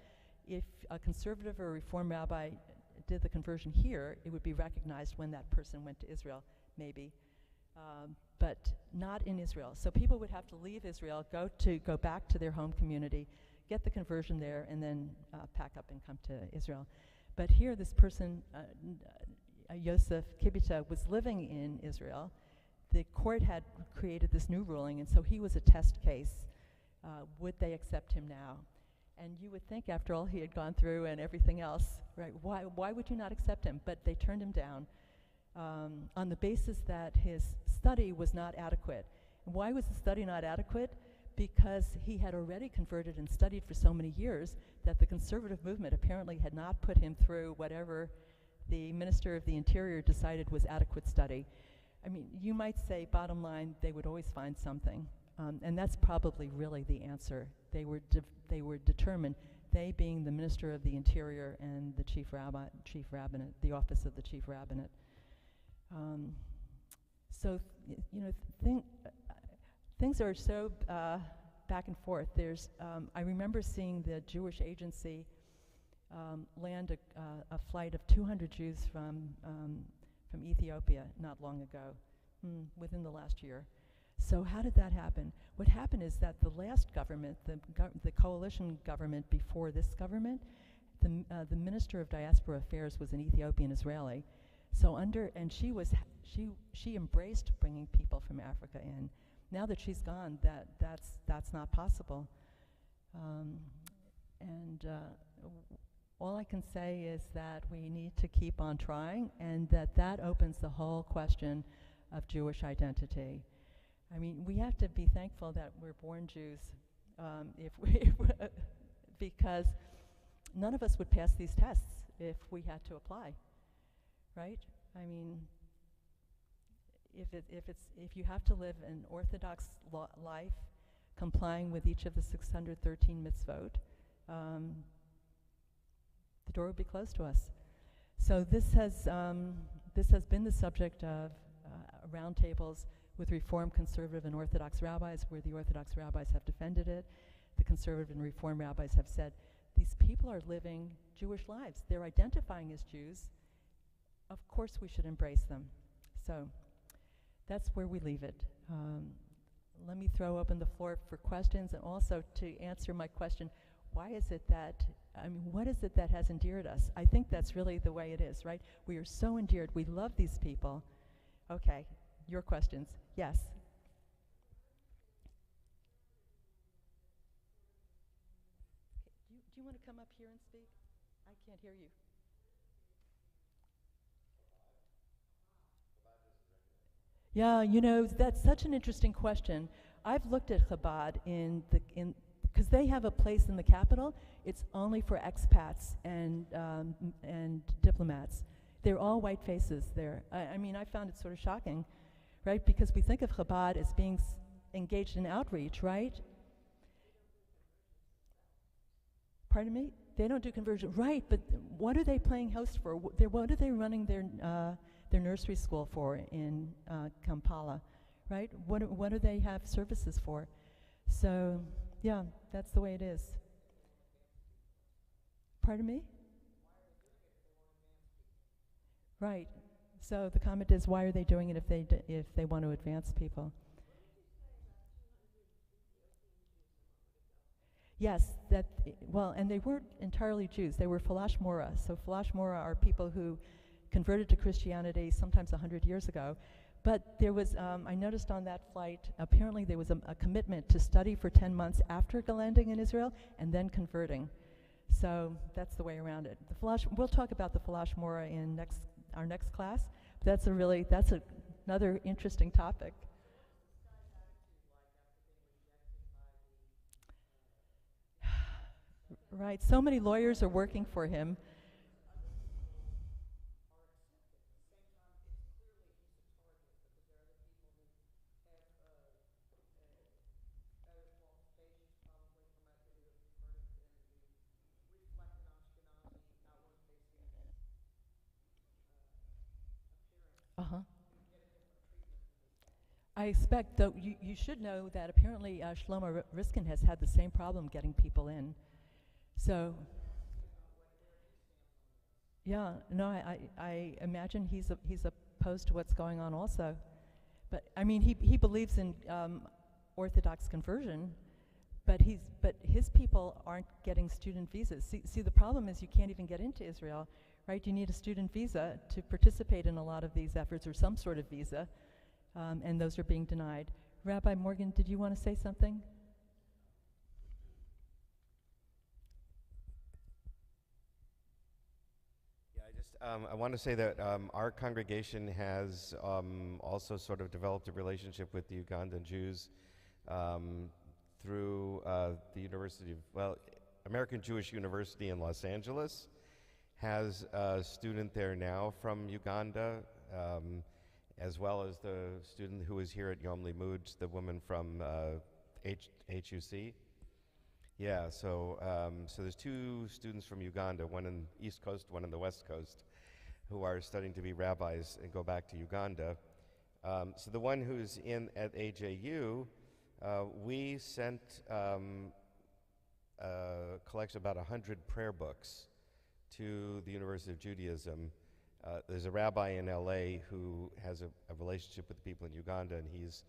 if a conservative or reform rabbi did the conversion here, it would be recognized when that person went to Israel, maybe, but not in Israel. So people would have to leave Israel, go back to their home community, get the conversion there, and then pack up and come to Israel. But here, this person, Yosef Kibita, was living in Israel. The court had created this new ruling, and so he was a test case. Would they accept him now? And you would think, after all he had gone through and everything else, right, why would you not accept him? But they turned him down on the basis that his study was not adequate. And why was the study not adequate? Because he had already converted and studied for so many years that the conservative movement apparently had not put him through whatever the Minister of the Interior decided was adequate study. I mean, you might say, bottom line, they would always find something. And that's probably really the answer. They were determined, they being the Minister of the Interior and the Chief Rabbinate, the Office of the Chief Rabbinate. So, things are so back and forth. I remember seeing the Jewish Agency land a flight of 200 Jews from Ethiopia not long ago, within the last year. So how did that happen? What happened is that the last government, the coalition government before this government, the Minister of Diaspora Affairs was an Ethiopian Israeli. So she embraced bringing people from Africa in. Now that she's gone, that's not possible. All I can say is that we need to keep on trying, and that opens the whole question of Jewish identity. I mean, we have to be thankful that we're born Jews, because none of us would pass these tests if we had to apply, right? I mean, if you have to live an Orthodox life, complying with each of the 613 mitzvot, the door would be closed to us. So this has been the subject of roundtables with Reform, Conservative, and Orthodox rabbis, where the Orthodox rabbis have defended it. The Conservative and Reform rabbis have said, these people are living Jewish lives. They're identifying as Jews. Of course we should embrace them. So that's where we leave it. let me throw open the floor for questions, and also to answer my question, why is it that, what is it that has endeared us? I think that's really the way it is, right? We are so endeared. We love these people. Okay, your questions. Yes. Do you want to come up here and speak? I can't hear you. Yeah, that's such an interesting question. I've looked at Chabad because they have a place in the capital. It's only for expats and diplomats. They're all white faces there. I found it sort of shocking, right? Because we think of Chabad as being engaged in outreach, right? Pardon me? They don't do conversion, right? But what are they playing host for? What are they running their nursery school for in Kampala, right? What do they have services for? So, yeah, that's the way it is. Pardon me? Right. So the comment is, why are they doing it if they want to advance people? Yes, and they weren't entirely Jews. They were Falash Mora. So Falash Mora are people who converted to Christianity sometimes 100 years ago. But there was, I noticed on that flight, apparently there was a commitment to study for 10 months after landing in Israel and then converting. So that's the way around it. We'll talk about the Falash Mora in our next class. That's another interesting topic. Right, so many lawyers are working for him. I expect, though, you should know that apparently Shlomo Riskin has had the same problem getting people in. So, yeah, no, I imagine he's opposed to what's going on also. But he believes in Orthodox conversion, but his people aren't getting student visas. See, the problem is you can't even get into Israel, right? You need a student visa to participate in a lot of these efforts, or some sort of visa, and those are being denied. Rabbi Morgan, did you want to say something? I want to say that our congregation has also sort of developed a relationship with the Ugandan Jews through the American Jewish University in Los Angeles has a student there now from Uganda, as well as the student who is here at Yom Limud, the woman from HUC. Yeah, so there's two students from Uganda, one in the East Coast, one in the West Coast, who are studying to be rabbis and go back to Uganda. So the one who's at AJU, we sent a collection of about 100 prayer books to the University of Judaism. There's a rabbi in LA who has a relationship with the people in Uganda, and he's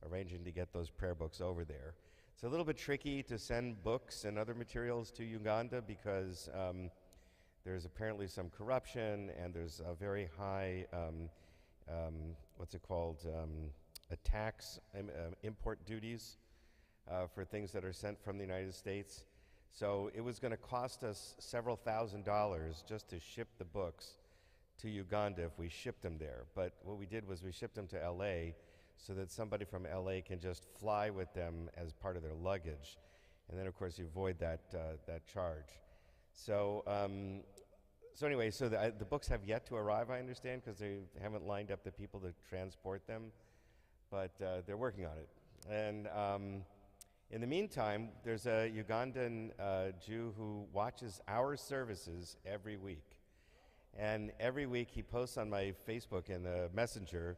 arranging to get those prayer books over there. It's a little bit tricky to send books and other materials to Uganda because there's apparently some corruption, and there's a very high, tax, import duties for things that are sent from the United States. So it was going to cost us several $1,000s just to ship the books to Uganda if we shipped them there. But what we did was we shipped them to LA so that somebody from LA can just fly with them as part of their luggage. And then, of course, you avoid that charge. So anyway, the books have yet to arrive, I understand, because they haven't lined up the people to transport them. But they're working on it. And in the meantime, there's a Ugandan Jew who watches our services every week. And every week he posts on my Facebook and the Messenger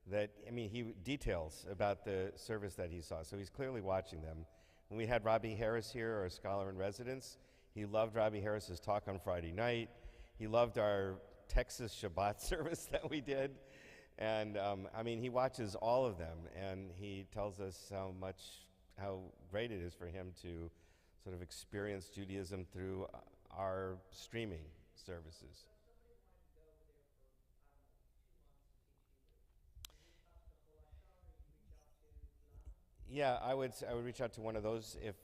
that, he details about the service that he saw. So he's clearly watching them. When we had Robbie Harris here, our scholar in residence, he loved Robbie Harris's talk on Friday night. He loved our Texas Shabbat service that we did. And I mean, he watches all of them, and he tells us how great it is for him to sort of experience Judaism through our streaming services. Yeah, I would reach out to one of those if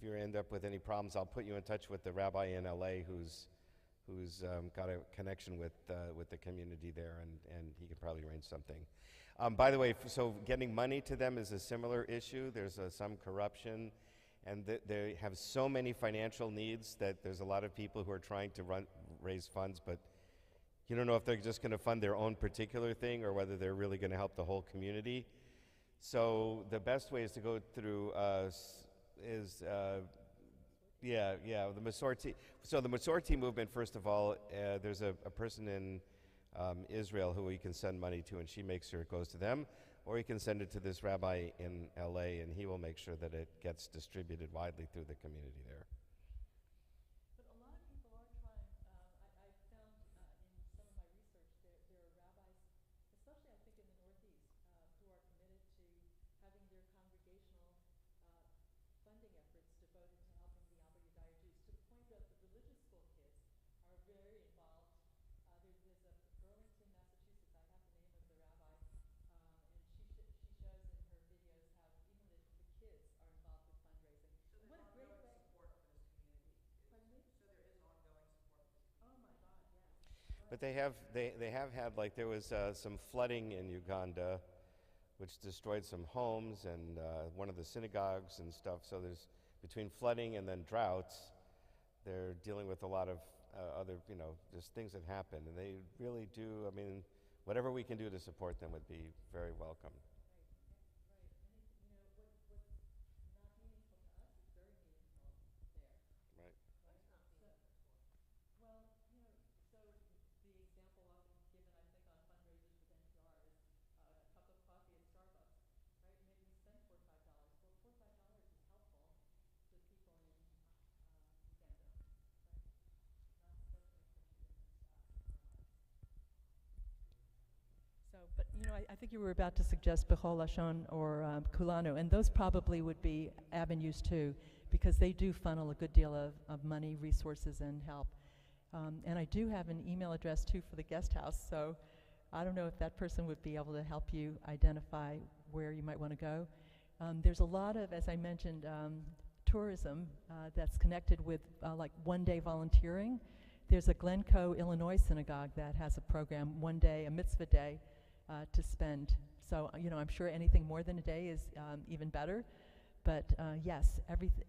you end up with any problems. I'll put you in touch with the rabbi in LA who's got a connection with the community there, and he could probably arrange something. By the way, so getting money to them is a similar issue. There's some corruption, and they have so many financial needs that there's a lot of people who are trying to raise funds, but you don't know if they're just going to fund their own particular thing or whether they're really going to help the whole community. So the best way is to go through the Masorti. So the Masorti movement, first of all, there's a person in Israel who you can send money to, and she makes sure it goes to them, or you can send it to this rabbi in LA, and he will make sure that it gets distributed widely through the community there. But a lot of people are trying. I found in some of my research there are rabbis, especially I think in the Northeast, who are committed to having their congregational funding efforts devoted to helping the Abba Yedaya Jews, to the point that the religious school kids are very involved. There's a Burlington, Massachusetts, I have the name of the rabbi, and she shows in her videos how even the kids are involved with fundraising. So What a great way. support for this community. Pardon me? So there is ongoing support for this community. Oh my God, yes. But they have had, like, there was some flooding in Uganda, which destroyed some homes and one of the synagogues and stuff. So there's, between flooding and then droughts, they're dealing with a lot of other, just things that happen. And they really do, I mean, whatever we can do to support them would be very welcome. Right. And what's not meaningful to us is very meaningful there. Right. Right? Well, so the example often given, I think, on fundraisers with NPR is a cup of coffee at Starbucks, right? Maybe we spend $4 or $5. Well, $4 or $5 is helpful to people in Uganda, right? That's going to make such a difference to us in our lives. So, but I think you were about to suggest Bechol Lashon or Kulanu, and those probably would be avenues too, because they do funnel a good deal of money, resources, and help. And I do have an email address too for the guest house, so I don't know if that person would be able to help you identify where you might want to go. There's a lot of, as I mentioned, tourism that's connected with like one-day volunteering. There's a Glencoe, Illinois synagogue that has a program, one day, a mitzvah day, to spend. So, I'm sure anything more than a day is even better. But yes,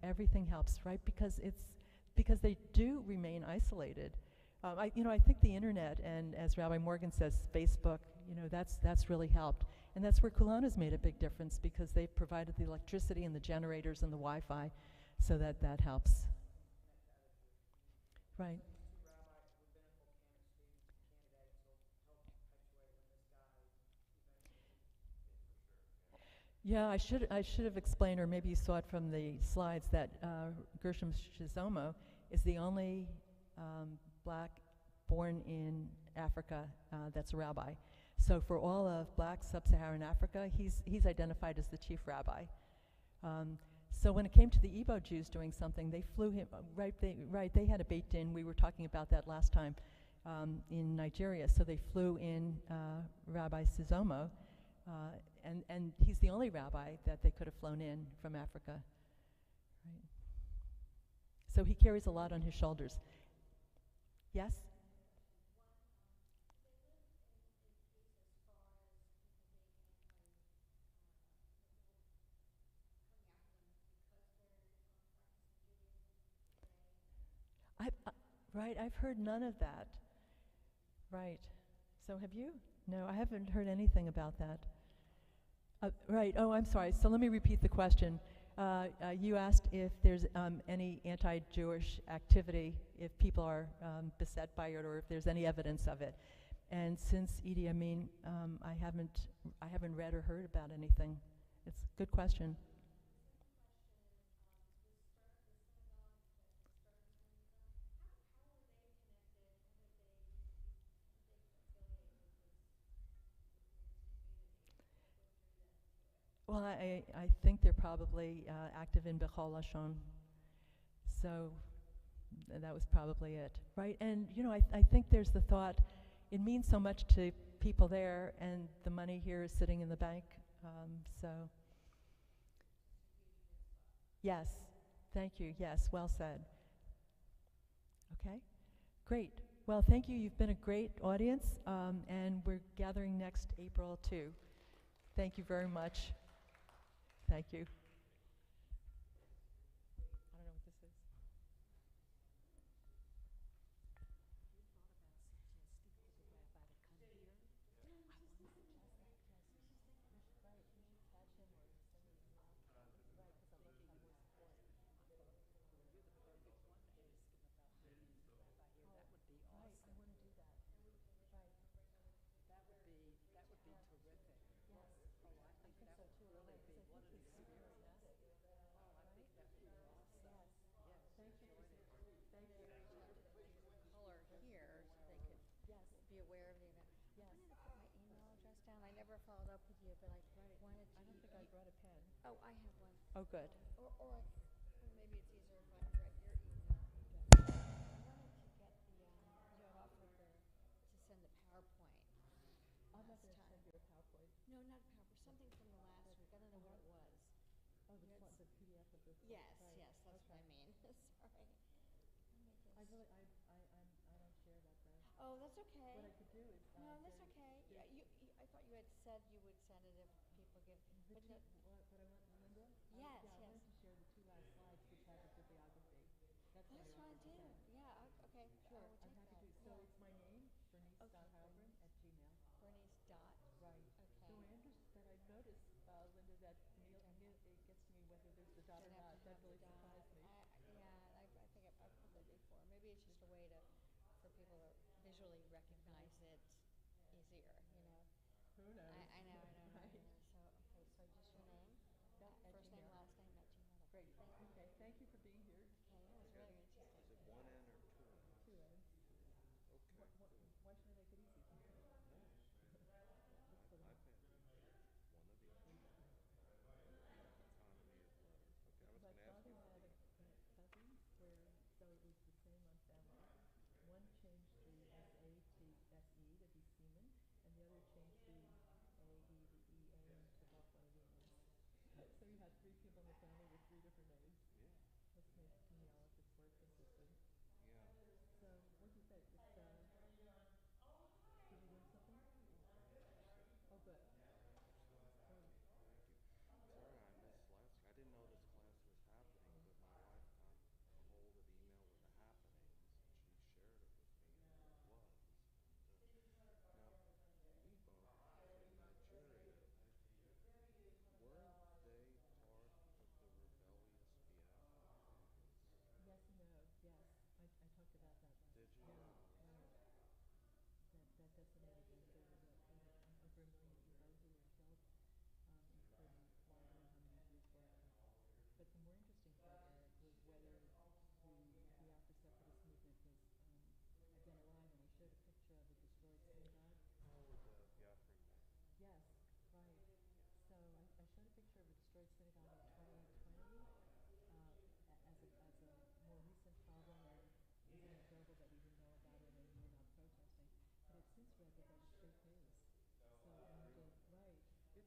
everything helps, right? Because they do remain isolated. I think the internet, and as Rabbi Morgan says, Facebook, that's really helped. And that's where Kulana's made a big difference, because they've provided the electricity and the generators and the Wi-Fi, so that helps. Right. Yeah, I should have explained, or maybe you saw it from the slides, that Gershom Shizomo is the only black born in Africa that's a rabbi. So for all of black Sub-Saharan Africa, he's identified as the chief rabbi. So when it came to the Igbo Jews doing something, they flew him, they had a Beit Din, we were talking about that last time, in Nigeria. So they flew in Rabbi Shizomo, and he's the only rabbi that they could have flown in from Africa. Right. So he carries a lot on his shoulders. Yes? Right, I've heard none of that. Right. So have you? No, I haven't heard anything about that. Right, oh, I'm sorry. So let me repeat the question. You asked if there's any anti-Jewish activity, if people are beset by it, or if there's any evidence of it. And since Idi Amin, I haven't read or heard about anything. It's a good question. Well, I think they're probably active in Bechol Lashon. So that was probably it, right? And, you know, I think there's the thought, it means so much to people there, and the money here is sitting in the bank. So, yes, thank you. Yes, well said. Okay, great. Well, thank you. You've been a great audience, and we're gathering next April too. Thank you very much. Thank you. I don't know what this is. Color here so they could be aware of the event. I wanted to put my email address down. I never followed up with you, but I wanted to. I don't think I brought a pen. Oh, I have one. Oh, good. Or maybe it's easier if I write your email. I wanted to get the, you had offered to send the PowerPoint. I'm not last going to time. send you a PowerPoint. No, not a PowerPoint, something from the last week. I don't know what it was. Oh, the PDF of this. Yes, Right. yes, that's what I mean. Sorry. I don't share that though. Oh, that's okay. What I could do is. No, that's okay. Yeah, I thought you had said you would send it if people give. But no, What I want, Linda? Yes, I yes. wanted to share the two last slides, which have a bibliography. That's what that's I fine offered to too. send. Yeah, okay. Sure, I will I'm take happy that. to. So Yeah. it's my name, Bernice Okay, Heilbrunn at Gmail. Bernice dot. Right. So Okay. I've noticed, Linda, that it gets to me whether there's the dot or Don't have not. to That have the really dot. surprised me. Yeah, I think I've put that before. Maybe it's just a way to for people to visually recognize it easier. You know. Who knows?